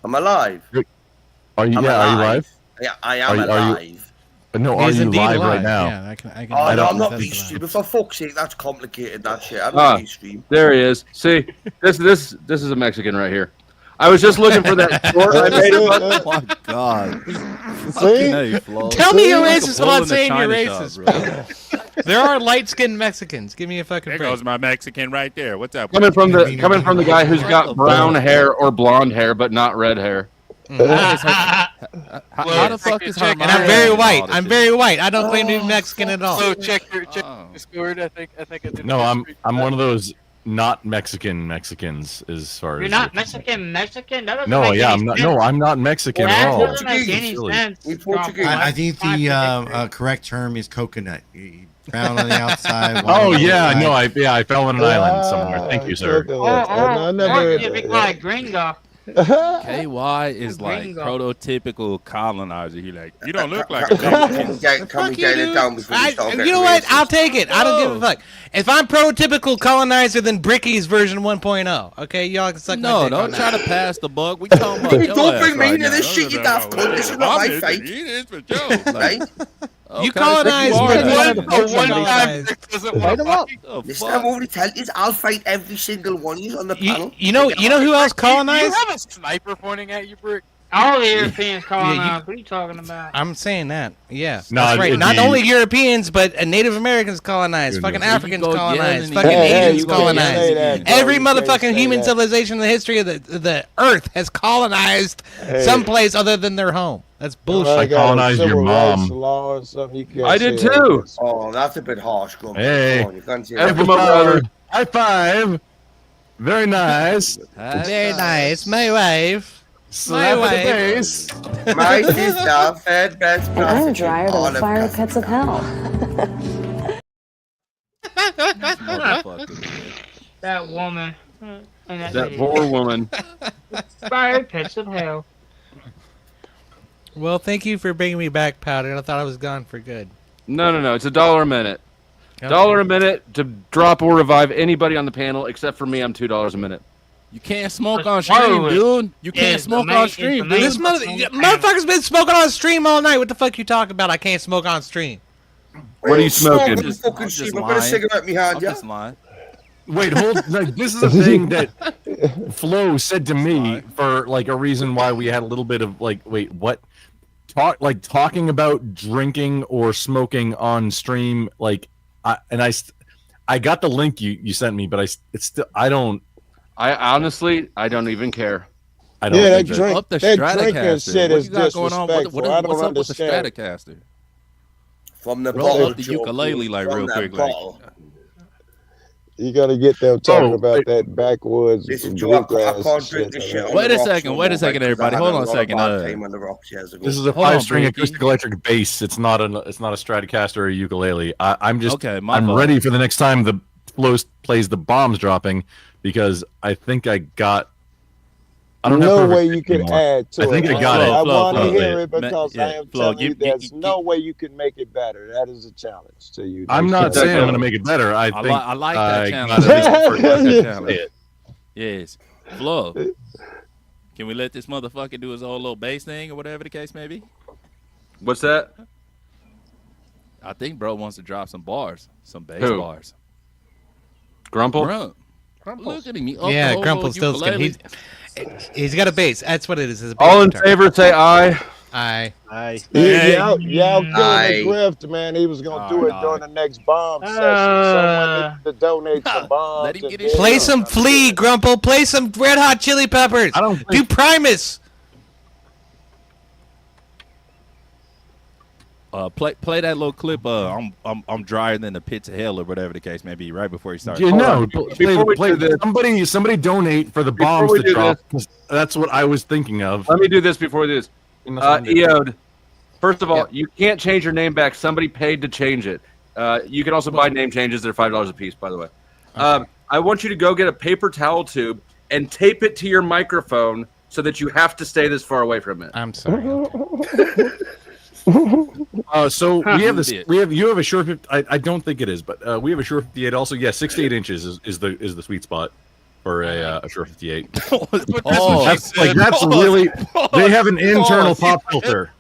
[SPEAKER 2] I'm alive.
[SPEAKER 1] Are you live?
[SPEAKER 2] Yeah, I am alive.
[SPEAKER 1] No, are you live right now?
[SPEAKER 5] Yeah, I can.
[SPEAKER 2] I'm not being stupid. For fuck's sake, that's complicated. That shit. I don't stream.
[SPEAKER 6] There he is. See, this is a Mexican right here. I was just looking for that short I made about.
[SPEAKER 13] Oh my god!
[SPEAKER 5] Tell me you're racist without saying you're racist, bro. There are light-skinned Mexicans. Give me a fucking break.
[SPEAKER 13] There goes my Mexican right there. What's up?
[SPEAKER 6] Coming from the guy who's got brown hair or blonde hair, but not red hair.
[SPEAKER 13] How the fuck is her?
[SPEAKER 5] And I'm very white. I'm very white. I don't claim to be Mexican at all.
[SPEAKER 18] So check your Discord. I think I did.
[SPEAKER 1] No, I'm one of those not Mexicans as far as
[SPEAKER 3] You're not Mexican. That doesn't
[SPEAKER 1] No,
[SPEAKER 3] make
[SPEAKER 1] yeah,
[SPEAKER 3] any
[SPEAKER 1] I'm not.
[SPEAKER 3] sense.
[SPEAKER 1] No, I'm not Mexican
[SPEAKER 3] That
[SPEAKER 1] at all.
[SPEAKER 3] doesn't make any sense.
[SPEAKER 17] I think the correct term is coconut. Brown on the outside.
[SPEAKER 1] Oh yeah, no, I fell on an island somewhere. Thank you, sir.
[SPEAKER 3] You're big like gringo.
[SPEAKER 13] KY is like prototypical colonizer. He like, you don't look like a Mexican.
[SPEAKER 2] Can we get it down before we start?
[SPEAKER 5] You know what? I'll take it. I don't give a fuck. If I'm prototypical colonizer, then Bricky's version 1.0. Okay, y'all can suck my
[SPEAKER 13] No,
[SPEAKER 5] dick
[SPEAKER 13] don't
[SPEAKER 5] on
[SPEAKER 13] try
[SPEAKER 5] that.
[SPEAKER 13] to pass the buck. We talking about your
[SPEAKER 2] Don't
[SPEAKER 13] ass
[SPEAKER 2] bring me
[SPEAKER 13] right
[SPEAKER 2] into
[SPEAKER 13] now.
[SPEAKER 2] this shit, you daft cunt. This is not my fight.
[SPEAKER 13] Right?
[SPEAKER 5] You colonize
[SPEAKER 2] Listen, I've already told you, I'll fight every single one of you on the panel.
[SPEAKER 5] You know who else colonized?
[SPEAKER 18] You have a sniper pointing at you, Brick.
[SPEAKER 3] All the Europeans colonized. What are you talking about?
[SPEAKER 5] I'm saying that. Yeah.
[SPEAKER 1] No,
[SPEAKER 5] that's right. Not only Europeans, but Native Americans colonized. Fucking Africans colonized. Fucking Asians colonized. Every motherfucking human civilization in the history of the earth has colonized someplace other than their home. That's bullshit.
[SPEAKER 1] I colonized your mom.
[SPEAKER 6] I did too.
[SPEAKER 2] Oh, that's a bit harsh, Grumpy.
[SPEAKER 1] Hey,
[SPEAKER 2] Come on, you can't say that.
[SPEAKER 1] high five. Very nice.
[SPEAKER 5] Very nice. My wife.
[SPEAKER 1] Slap
[SPEAKER 5] My
[SPEAKER 1] in the
[SPEAKER 5] wife.
[SPEAKER 1] face.
[SPEAKER 2] My sister fed best
[SPEAKER 19] And I'm a dryer to the fire pits of hell.
[SPEAKER 3] That woman.
[SPEAKER 6] That poor woman.
[SPEAKER 3] Fire pits of hell.
[SPEAKER 5] Well, thank you for bringing me back, Powder. I thought I was gone for good.
[SPEAKER 6] No. It's $1 a minute.
[SPEAKER 5] Okay.
[SPEAKER 6] $1 a minute to drop or revive anybody on the panel, except for me. I'm $2 a minute.
[SPEAKER 13] You can't smoke on stream, dude. You can't smoke on stream, dude.
[SPEAKER 5] This motherfucker's been smoking on stream all night. What the fuck you talking about? I can't smoke on stream.
[SPEAKER 6] What are you smoking?
[SPEAKER 2] I'm fucking sheep. I've got a cigarette in my hand, yeah?
[SPEAKER 13] Just lying.
[SPEAKER 1] Wait, hold. Like, this is a thing that Flo said to me for like a reason why we had a little bit of like, wait, what? Talking about drinking or smoking on stream, like, I got the link you sent me, but I honestly don't even care.
[SPEAKER 13] I don't. Yeah, that drinking shit is disrespectful. What I don't understand. With the Stratocaster?
[SPEAKER 2] From the
[SPEAKER 13] roll up the ukulele like real quick, like.
[SPEAKER 8] You gotta get them talking about that backwoods bluegrass shit.
[SPEAKER 13] Wait a second, everybody. Hold on a second.
[SPEAKER 1] This is a 5-string acoustic electric bass. It's not a Stratocaster or a ukulele. I'm just I'm ready for the next time the Flo plays the bombs dropping, because I think I got. I don't
[SPEAKER 8] no
[SPEAKER 1] have
[SPEAKER 8] way you can add to it.
[SPEAKER 1] I think I got it.
[SPEAKER 8] I want to hear it because I am telling you there's no way you can make it better. That is a challenge to you.
[SPEAKER 1] I'm not saying I'm going to make it better. I think
[SPEAKER 13] I like that challenge. Yes. Flo, can we let this motherfucker do his own little bass thing or whatever the case may be?
[SPEAKER 6] What's that?
[SPEAKER 13] I think bro wants to drop some bars, some bass bars.
[SPEAKER 6] Grumple?
[SPEAKER 13] Look at him.
[SPEAKER 5] Yeah, Grumple's still skin. He's got a bass. That's what it is. It's a bass
[SPEAKER 6] all in
[SPEAKER 5] guitar.
[SPEAKER 6] favor, say aye.
[SPEAKER 5] Aye.
[SPEAKER 8] Y'all killing the grift, man. He was gonna do it during the next bomb session. Someone needs to donate some bombs.
[SPEAKER 5] Play some Flea, Grumple. Play some Red Hot Chili Peppers. Do Primus.
[SPEAKER 13] Play that little clip. I'm drier than the pits of hell or whatever the case may be. Right before he starts.
[SPEAKER 1] Yeah, no. Somebody donate for the bombs to drop. That's what I was thinking of.
[SPEAKER 6] Let me do this before this. Eode, first of all, you can't change your name back. Somebody paid to change it. You can also buy name changes. They're $5 a piece, by the way. Okay. I want you to go get a paper towel tube and tape it to your microphone so that you have to stay this far away from it.
[SPEAKER 5] I'm sorry.
[SPEAKER 1] So we have this. You have a short. I don't think it is, but we have a short 58. Also, 6 to 8 inches is the sweet spot for a short 58. That's really. They have an internal pop filter.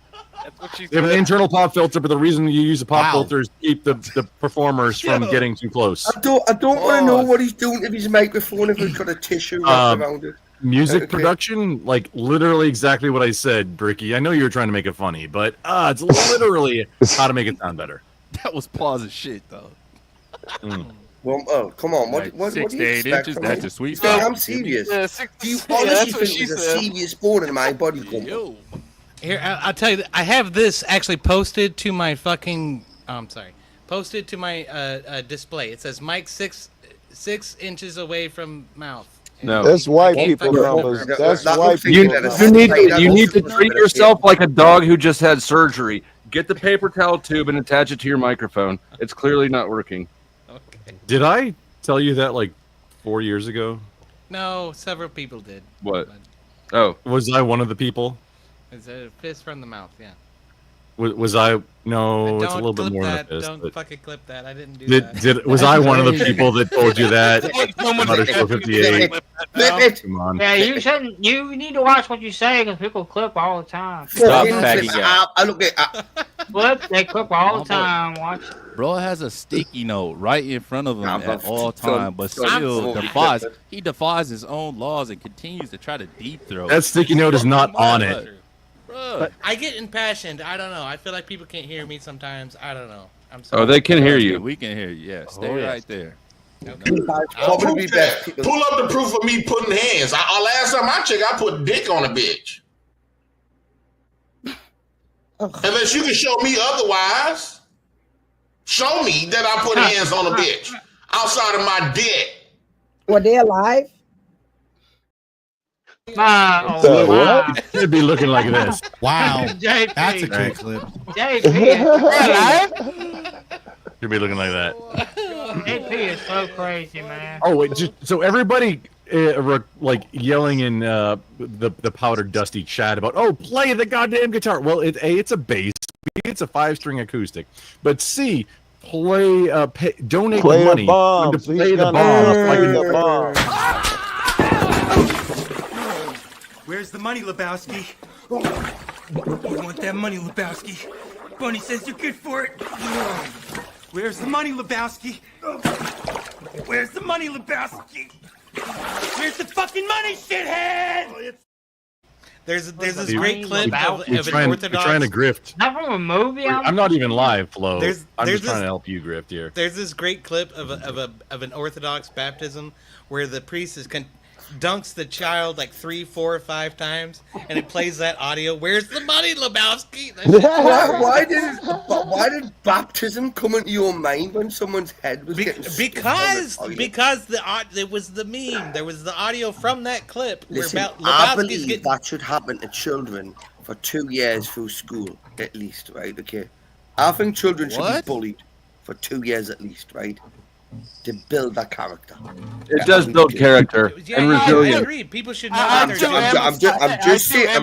[SPEAKER 1] They have an internal pop filter, but the reason you use a pop filter is to keep the performers from getting too close.
[SPEAKER 2] I don't want to know what he's doing to his microphone if he's got a tissue wrapped around it.
[SPEAKER 1] Music production, like literally exactly what I said, Bricky. I know you were trying to make it funny, but it's literally how to make it sound better.
[SPEAKER 13] That was pause as shit, though.
[SPEAKER 2] Well, come on. What
[SPEAKER 13] 6
[SPEAKER 2] do
[SPEAKER 13] to
[SPEAKER 2] you
[SPEAKER 13] 8
[SPEAKER 2] expect?
[SPEAKER 13] inches, that's a sweet spot.
[SPEAKER 2] I'm serious. Do you honestly think there's a serious bone in my body?
[SPEAKER 5] Here, I'll tell you. I have this actually posted to my fucking. Posted to my display. It says Mike 6 6 inches away from mouth.
[SPEAKER 6] No,
[SPEAKER 8] That's white people numbers. That's white people.
[SPEAKER 6] You need to treat yourself like a dog who just had surgery. Get the paper towel tube and attach it to your microphone. It's clearly not working.
[SPEAKER 5] Okay.
[SPEAKER 1] Did I tell you that like 4 years ago?
[SPEAKER 5] No, several people did.
[SPEAKER 1] What? Oh, was I one of the people?
[SPEAKER 5] It's a fist from the mouth. Yeah.
[SPEAKER 1] Was I? No, it's a little bit more
[SPEAKER 5] that.
[SPEAKER 1] than a fist.
[SPEAKER 5] Don't fucking clip that. I didn't do that.
[SPEAKER 1] Was I one of the people that told you that? Underscore 58. Come on.
[SPEAKER 3] Yeah, you shouldn't. You need to watch what you say because people clip all the time.
[SPEAKER 13] Stop backing up.
[SPEAKER 3] Clip, they clip all the time. Watch.
[SPEAKER 13] Bro has a sticky note right in front of him at all time, but still he defies his own laws and continues to try to deep throat.
[SPEAKER 1] That sticky note is not on it.
[SPEAKER 5] But I get impassioned. I don't know. I feel like people can't hear me sometimes. I don't know. I'm sorry.
[SPEAKER 6] Oh, they can hear you.
[SPEAKER 13] We can hear you. Yeah, stay right there.
[SPEAKER 5] Okay.
[SPEAKER 20] Pull up the proof of me putting hands. Last time I checked, I put dick on a bitch. Unless you can show me otherwise. Show me that I put hands on a bitch outside of my dick.
[SPEAKER 21] Were they alive?
[SPEAKER 1] Wow. It should be looking like this.
[SPEAKER 17] Wow.
[SPEAKER 3] JP.
[SPEAKER 17] That's a cool clip.
[SPEAKER 3] JP.
[SPEAKER 1] Should be looking like that.
[SPEAKER 3] JP is so crazy, man.
[SPEAKER 1] Oh, wait, so everybody like yelling in the powdered dusty chat about, oh, play the goddamn guitar. Well, it's a bass. B, it's a 5-string acoustic. But C, donate the money. Play the bomb.
[SPEAKER 22] Where's the money, Lebowski? You want that money, Lebowski? Bunny says you're good for it. Where's the money, Lebowski? Where's the money, Lebowski? Where's the fucking money, shithead?
[SPEAKER 5] There's this great clip of an Orthodox.
[SPEAKER 1] You're trying to grift.
[SPEAKER 3] Not from a movie.
[SPEAKER 1] I'm not even live, Flo. I'm just trying
[SPEAKER 5] this,
[SPEAKER 1] to help you grift here.
[SPEAKER 5] There's this great clip of an Orthodox baptism where the priest dunks the child like 3, 4, or 5 times, and it plays that audio. Where's the money, Lebowski?
[SPEAKER 2] Why did baptism come into your mind when someone's head was getting
[SPEAKER 5] because it was the meme. There was the audio from that clip.
[SPEAKER 2] Listen,
[SPEAKER 5] where
[SPEAKER 2] I believe that should happen to children for 2 years through school, at least, right? Okay, I think children should be bullied for 2 years at least, right? To build that character.
[SPEAKER 6] It does build character and resilience.
[SPEAKER 5] I agree. People should know.
[SPEAKER 2] I'm just saying.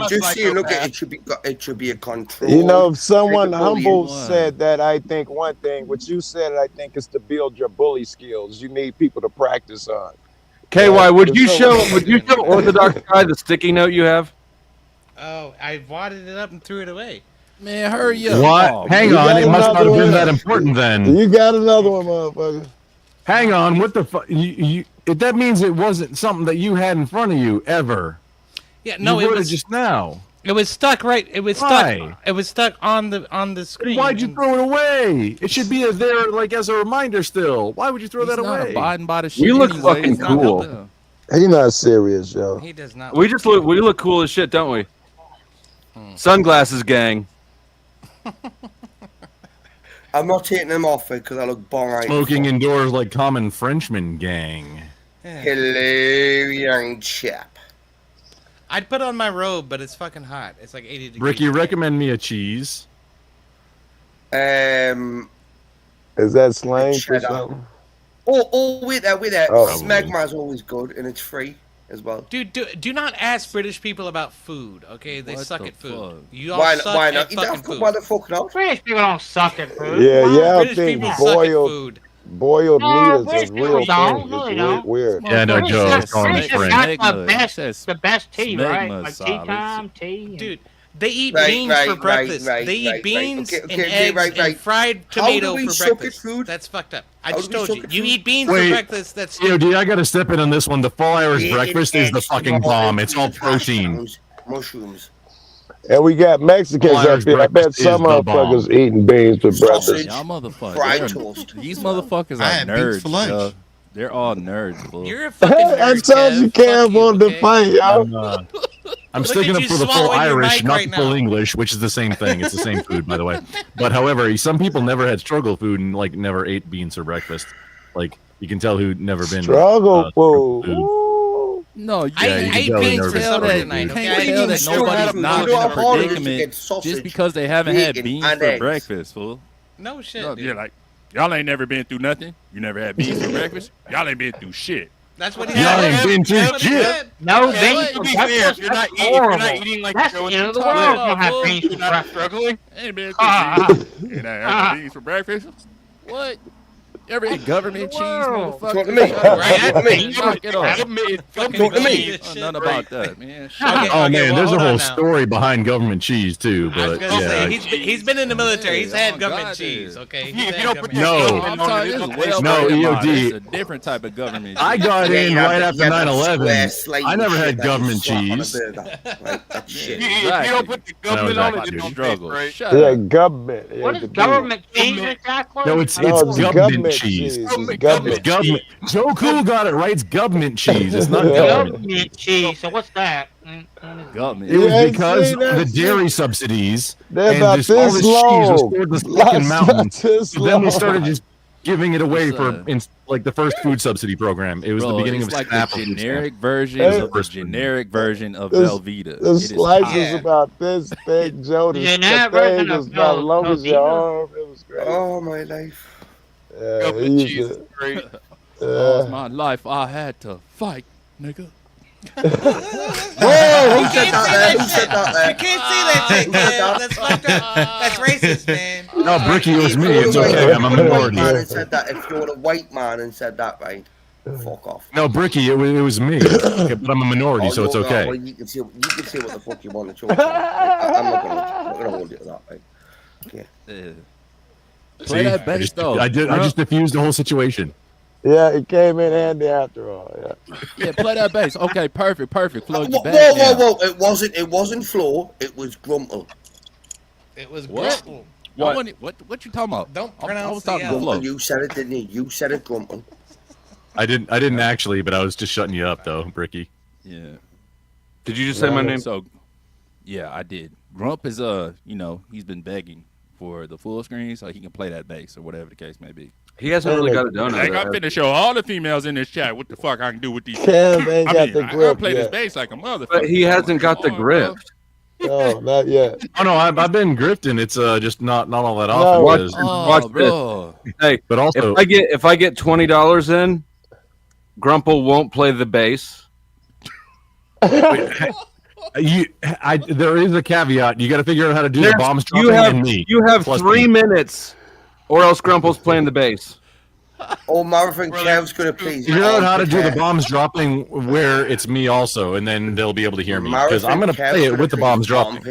[SPEAKER 2] Look, it should be a control.
[SPEAKER 8] You know, if someone humble said that, I think one thing. What you said, I think, is to build your bully skills. You need people to practice on.
[SPEAKER 6] KY, would you show Orthodox guy the sticky note you have?
[SPEAKER 5] Oh, I wadded it up and threw it away.
[SPEAKER 13] Man, hurry up!
[SPEAKER 1] What? Hang on, it must not have been that important then.
[SPEAKER 8] You got another one, motherfucker.
[SPEAKER 1] Hang on, what the fuck? That means it wasn't something that you had in front of you ever.
[SPEAKER 5] Yeah, no,
[SPEAKER 1] it was just now.
[SPEAKER 5] It was stuck right. It was stuck. It was stuck on the screen.
[SPEAKER 1] Why'd you throw it away? It should be there like as a reminder still. Why would you throw that away?
[SPEAKER 13] Abiding by the shit.
[SPEAKER 6] We look fucking cool.
[SPEAKER 8] He's not serious, yo.
[SPEAKER 5] He does not.
[SPEAKER 6] We look cool as shit, don't we? Sunglasses gang.
[SPEAKER 2] I'm not taking them off because I look boring.
[SPEAKER 1] Smoking indoors like common Frenchman gang.
[SPEAKER 2] Hello, young chap.
[SPEAKER 5] I'd put on my robe, but it's fucking hot. It's like 80 degrees.
[SPEAKER 1] Ricky, recommend me a cheese.
[SPEAKER 8] Is that slang for something?
[SPEAKER 2] Oh, with that.
[SPEAKER 8] Oh.
[SPEAKER 2] Smegma is always good, and it's free as well.
[SPEAKER 5] Dude, do not ask British people about food, okay? They suck at food. You all
[SPEAKER 2] Why
[SPEAKER 5] suck
[SPEAKER 2] not?
[SPEAKER 5] at fucking food.
[SPEAKER 2] Why the fuck not?
[SPEAKER 3] British people don't suck at food.
[SPEAKER 8] Yeah, I
[SPEAKER 5] British
[SPEAKER 8] think
[SPEAKER 5] people suck at food.
[SPEAKER 8] boiled
[SPEAKER 3] No,
[SPEAKER 8] meat is a
[SPEAKER 3] British
[SPEAKER 8] real
[SPEAKER 3] people don't.
[SPEAKER 8] thing.
[SPEAKER 3] No, they
[SPEAKER 8] It's
[SPEAKER 3] don't.
[SPEAKER 8] weird.
[SPEAKER 1] Yeah, no, Joe. It's calling me
[SPEAKER 3] British
[SPEAKER 1] French.
[SPEAKER 3] got the best tea, right? Like tea
[SPEAKER 13] solid.
[SPEAKER 3] time, tea.
[SPEAKER 5] Dude, they eat
[SPEAKER 2] Right,
[SPEAKER 5] beans
[SPEAKER 2] right,
[SPEAKER 5] for breakfast.
[SPEAKER 2] right,
[SPEAKER 5] they eat
[SPEAKER 2] right,
[SPEAKER 5] beans
[SPEAKER 2] right. Okay,
[SPEAKER 5] and eggs and fried
[SPEAKER 2] How
[SPEAKER 5] tomato
[SPEAKER 2] do we
[SPEAKER 5] for
[SPEAKER 2] suck at
[SPEAKER 5] breakfast.
[SPEAKER 2] food?
[SPEAKER 5] That's fucked up. I
[SPEAKER 2] How
[SPEAKER 5] just
[SPEAKER 2] do we
[SPEAKER 5] told
[SPEAKER 2] suck
[SPEAKER 5] you.
[SPEAKER 2] at
[SPEAKER 5] You
[SPEAKER 2] food?
[SPEAKER 5] eat beans for breakfast. That's
[SPEAKER 1] Dude, I gotta step in on this one. The full Irish
[SPEAKER 2] Yeah,
[SPEAKER 1] breakfast is the fucking bomb. It's all protein.
[SPEAKER 2] Mushrooms.
[SPEAKER 8] And we got Mexicans
[SPEAKER 1] Well,
[SPEAKER 8] up
[SPEAKER 1] Irish
[SPEAKER 8] here. I bet
[SPEAKER 1] breakfast
[SPEAKER 8] some
[SPEAKER 1] is the bomb.
[SPEAKER 8] motherfuckers eating beans for breakfast.
[SPEAKER 2] Sausage.
[SPEAKER 13] Y'all motherfuckers.
[SPEAKER 2] Fried
[SPEAKER 13] they're-
[SPEAKER 2] toast.
[SPEAKER 13] These motherfuckers
[SPEAKER 17] I
[SPEAKER 13] are
[SPEAKER 17] had beans
[SPEAKER 13] nerds.
[SPEAKER 17] for lunch.
[SPEAKER 13] yo. They're all nerds, fool.
[SPEAKER 5] You're a fucking nerd,
[SPEAKER 8] I told you, Cam wanted to fight, yo.
[SPEAKER 1] I'm
[SPEAKER 5] Look
[SPEAKER 1] sticking
[SPEAKER 5] at
[SPEAKER 1] up
[SPEAKER 5] you
[SPEAKER 1] for the full
[SPEAKER 5] swallowing your
[SPEAKER 1] Irish,
[SPEAKER 5] mic
[SPEAKER 1] not
[SPEAKER 5] right
[SPEAKER 1] the full
[SPEAKER 5] now.
[SPEAKER 1] English, which is the same thing. It's the same food, by the way. But however, some people never had struggle food and like never ate beans for breakfast. Like You can tell who'd never been
[SPEAKER 8] struggle food.
[SPEAKER 13] No,
[SPEAKER 1] you can't
[SPEAKER 13] tell that nobody's not in a predicament just because they haven't had beans for breakfast, fool.
[SPEAKER 5] No shit.
[SPEAKER 13] No, you're like, y'all ain't never been through nothing. You never had beans for breakfast. Y'all ain't been through shit.
[SPEAKER 5] That's what he
[SPEAKER 1] Y'all
[SPEAKER 5] said.
[SPEAKER 1] ain't been through shit.
[SPEAKER 3] No,
[SPEAKER 18] Hey, to be fair, if you're not eating like
[SPEAKER 3] that's
[SPEAKER 18] you're
[SPEAKER 3] the end of the
[SPEAKER 18] going
[SPEAKER 3] world.
[SPEAKER 18] to
[SPEAKER 3] Don't have beans for
[SPEAKER 18] you're not
[SPEAKER 3] breakfast.
[SPEAKER 18] struggling.
[SPEAKER 13] Ain't been through shit. You not having beans for breakfast. What? You ever ate government cheese, motherfucker?
[SPEAKER 2] Talk to me.
[SPEAKER 13] Knock it off.
[SPEAKER 2] Talk to me.
[SPEAKER 13] None about that, man.
[SPEAKER 1] Oh man, there's a whole story behind government cheese too.
[SPEAKER 5] I was
[SPEAKER 1] But
[SPEAKER 5] gonna
[SPEAKER 1] yeah,
[SPEAKER 5] say he's been in the military. He's had government cheese. Okay.
[SPEAKER 18] If you don't put
[SPEAKER 1] No.
[SPEAKER 13] I'm sorry, this is well
[SPEAKER 1] No,
[SPEAKER 13] EOD.
[SPEAKER 1] EOD.
[SPEAKER 13] It's a different type of government.
[SPEAKER 1] I got in
[SPEAKER 2] Yeah,
[SPEAKER 1] right
[SPEAKER 2] yeah,
[SPEAKER 1] after
[SPEAKER 2] yeah,
[SPEAKER 1] 9/11.
[SPEAKER 2] square
[SPEAKER 1] I never
[SPEAKER 2] slave
[SPEAKER 1] had
[SPEAKER 2] shit
[SPEAKER 1] government
[SPEAKER 2] that you slap on a
[SPEAKER 1] cheese.
[SPEAKER 2] burger. Right, that shit.
[SPEAKER 18] If you don't put the government on it, it don't
[SPEAKER 13] struggle.
[SPEAKER 18] taste right.
[SPEAKER 13] Shut
[SPEAKER 8] Yeah,
[SPEAKER 13] up.
[SPEAKER 8] government. Yeah,
[SPEAKER 3] What is government cheese exactly?
[SPEAKER 1] No, it's
[SPEAKER 8] No, it's
[SPEAKER 1] government
[SPEAKER 8] government
[SPEAKER 1] cheese.
[SPEAKER 8] cheese. It's
[SPEAKER 1] It's
[SPEAKER 8] government.
[SPEAKER 1] government. Joe Cool got it right. It's government cheese. It's not government.
[SPEAKER 3] Government cheese. So what's that?
[SPEAKER 13] Government.
[SPEAKER 1] It was
[SPEAKER 8] ain't
[SPEAKER 1] because
[SPEAKER 8] seen
[SPEAKER 1] of the
[SPEAKER 8] that
[SPEAKER 1] dairy subsidies
[SPEAKER 8] They're
[SPEAKER 1] and
[SPEAKER 8] about
[SPEAKER 1] just all
[SPEAKER 8] this
[SPEAKER 1] this cheese was
[SPEAKER 8] long.
[SPEAKER 1] stored this
[SPEAKER 8] Lots
[SPEAKER 1] fucking mountain.
[SPEAKER 8] about this
[SPEAKER 1] So then they
[SPEAKER 8] long.
[SPEAKER 1] started just giving it away
[SPEAKER 13] It's,
[SPEAKER 1] for like the first food subsidy program. It was
[SPEAKER 13] Bro,
[SPEAKER 1] the beginning
[SPEAKER 13] it's
[SPEAKER 1] of
[SPEAKER 13] like
[SPEAKER 1] SNAP.
[SPEAKER 13] the generic version
[SPEAKER 8] Hey.
[SPEAKER 13] of the generic version of
[SPEAKER 8] This-
[SPEAKER 13] Velveeta.
[SPEAKER 8] The
[SPEAKER 13] It is
[SPEAKER 8] slice
[SPEAKER 13] hot.
[SPEAKER 8] is about this thick, Joe. The
[SPEAKER 3] Generic
[SPEAKER 8] thing
[SPEAKER 3] version
[SPEAKER 8] was
[SPEAKER 3] of
[SPEAKER 8] about as long as your
[SPEAKER 3] Velveeta.
[SPEAKER 8] arm. It was great.
[SPEAKER 2] Oh my life.
[SPEAKER 8] Yeah,
[SPEAKER 18] Government
[SPEAKER 8] he
[SPEAKER 18] cheese
[SPEAKER 8] used
[SPEAKER 18] is
[SPEAKER 8] to-
[SPEAKER 18] great.
[SPEAKER 13] All my life I had to fight, nigga.
[SPEAKER 2] Whoa, who said that there? Who said that there?
[SPEAKER 5] You can't say that shit, man. That's fucked up. That's racist, man.
[SPEAKER 1] No, Bricky, it was me.
[SPEAKER 2] If
[SPEAKER 1] It's
[SPEAKER 2] you're
[SPEAKER 1] okay. I'm a
[SPEAKER 2] a white
[SPEAKER 1] minority.
[SPEAKER 2] man and said that, if you're a white man and said that, right? Fuck off.
[SPEAKER 1] No, Bricky, it was me. Okay, but I'm a minority, so it's
[SPEAKER 2] you're not.
[SPEAKER 1] okay.
[SPEAKER 2] Well, you can say what the fuck you want to talk about. I'm not gonna hold it to that, right? Yeah.
[SPEAKER 13] Play that bass
[SPEAKER 1] I just,
[SPEAKER 13] though.
[SPEAKER 1] I just diffused the whole situation.
[SPEAKER 8] Yeah, it came in handy after all. Yeah.
[SPEAKER 13] Yeah, play that bass. Okay, perfect. Flow
[SPEAKER 2] Whoa,
[SPEAKER 13] your back down.
[SPEAKER 2] whoa! It wasn't Flo. It was Grumple.
[SPEAKER 5] It was
[SPEAKER 13] What?
[SPEAKER 5] Grumple.
[SPEAKER 13] What you talking about?
[SPEAKER 5] Don't
[SPEAKER 13] I
[SPEAKER 5] pronounce
[SPEAKER 13] was talking
[SPEAKER 5] the
[SPEAKER 13] to
[SPEAKER 5] L.
[SPEAKER 13] Flo.
[SPEAKER 2] You said it, didn't you? You said it, Grumple.
[SPEAKER 1] I didn't actually, but I was just shutting you up though, Bricky.
[SPEAKER 13] Yeah.
[SPEAKER 6] Did you just say my name?
[SPEAKER 13] So, yeah, I did. Grump is he's been begging for the full screen so he can play that bass or whatever the case may be.
[SPEAKER 6] He hasn't really got it done.
[SPEAKER 13] Like, I'm finna show all the females in this chat what the fuck I can do with these.
[SPEAKER 8] Kev ain't got the
[SPEAKER 13] I gotta
[SPEAKER 8] grip
[SPEAKER 13] play this
[SPEAKER 8] yet.
[SPEAKER 13] bass like a motherfucker.
[SPEAKER 6] But he hasn't got the grip.
[SPEAKER 8] No, not yet.
[SPEAKER 1] Oh no, I've been grifting. It's just not all that
[SPEAKER 8] No.
[SPEAKER 1] often.
[SPEAKER 6] Watch,
[SPEAKER 1] 'Cause-
[SPEAKER 6] watch
[SPEAKER 13] bro.
[SPEAKER 6] this. Hey,
[SPEAKER 1] But also,
[SPEAKER 6] if I get $20 in, Grumple won't play the bass.
[SPEAKER 1] there is a caveat. You got to figure out how to do the bombs
[SPEAKER 6] You
[SPEAKER 1] dropping
[SPEAKER 6] have
[SPEAKER 1] and me.
[SPEAKER 6] 3 minutes, or else Grumple's playing the bass.
[SPEAKER 2] Oh, Marvin Kev's gonna please.
[SPEAKER 1] Figure out how to do the bombs dropping where it's me also, and then they'll be able to hear me because I'm gonna play it with the bombs dropping.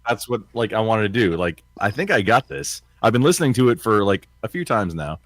[SPEAKER 1] That's what I wanted to do. I think I got this. I've been listening to it for a few times now.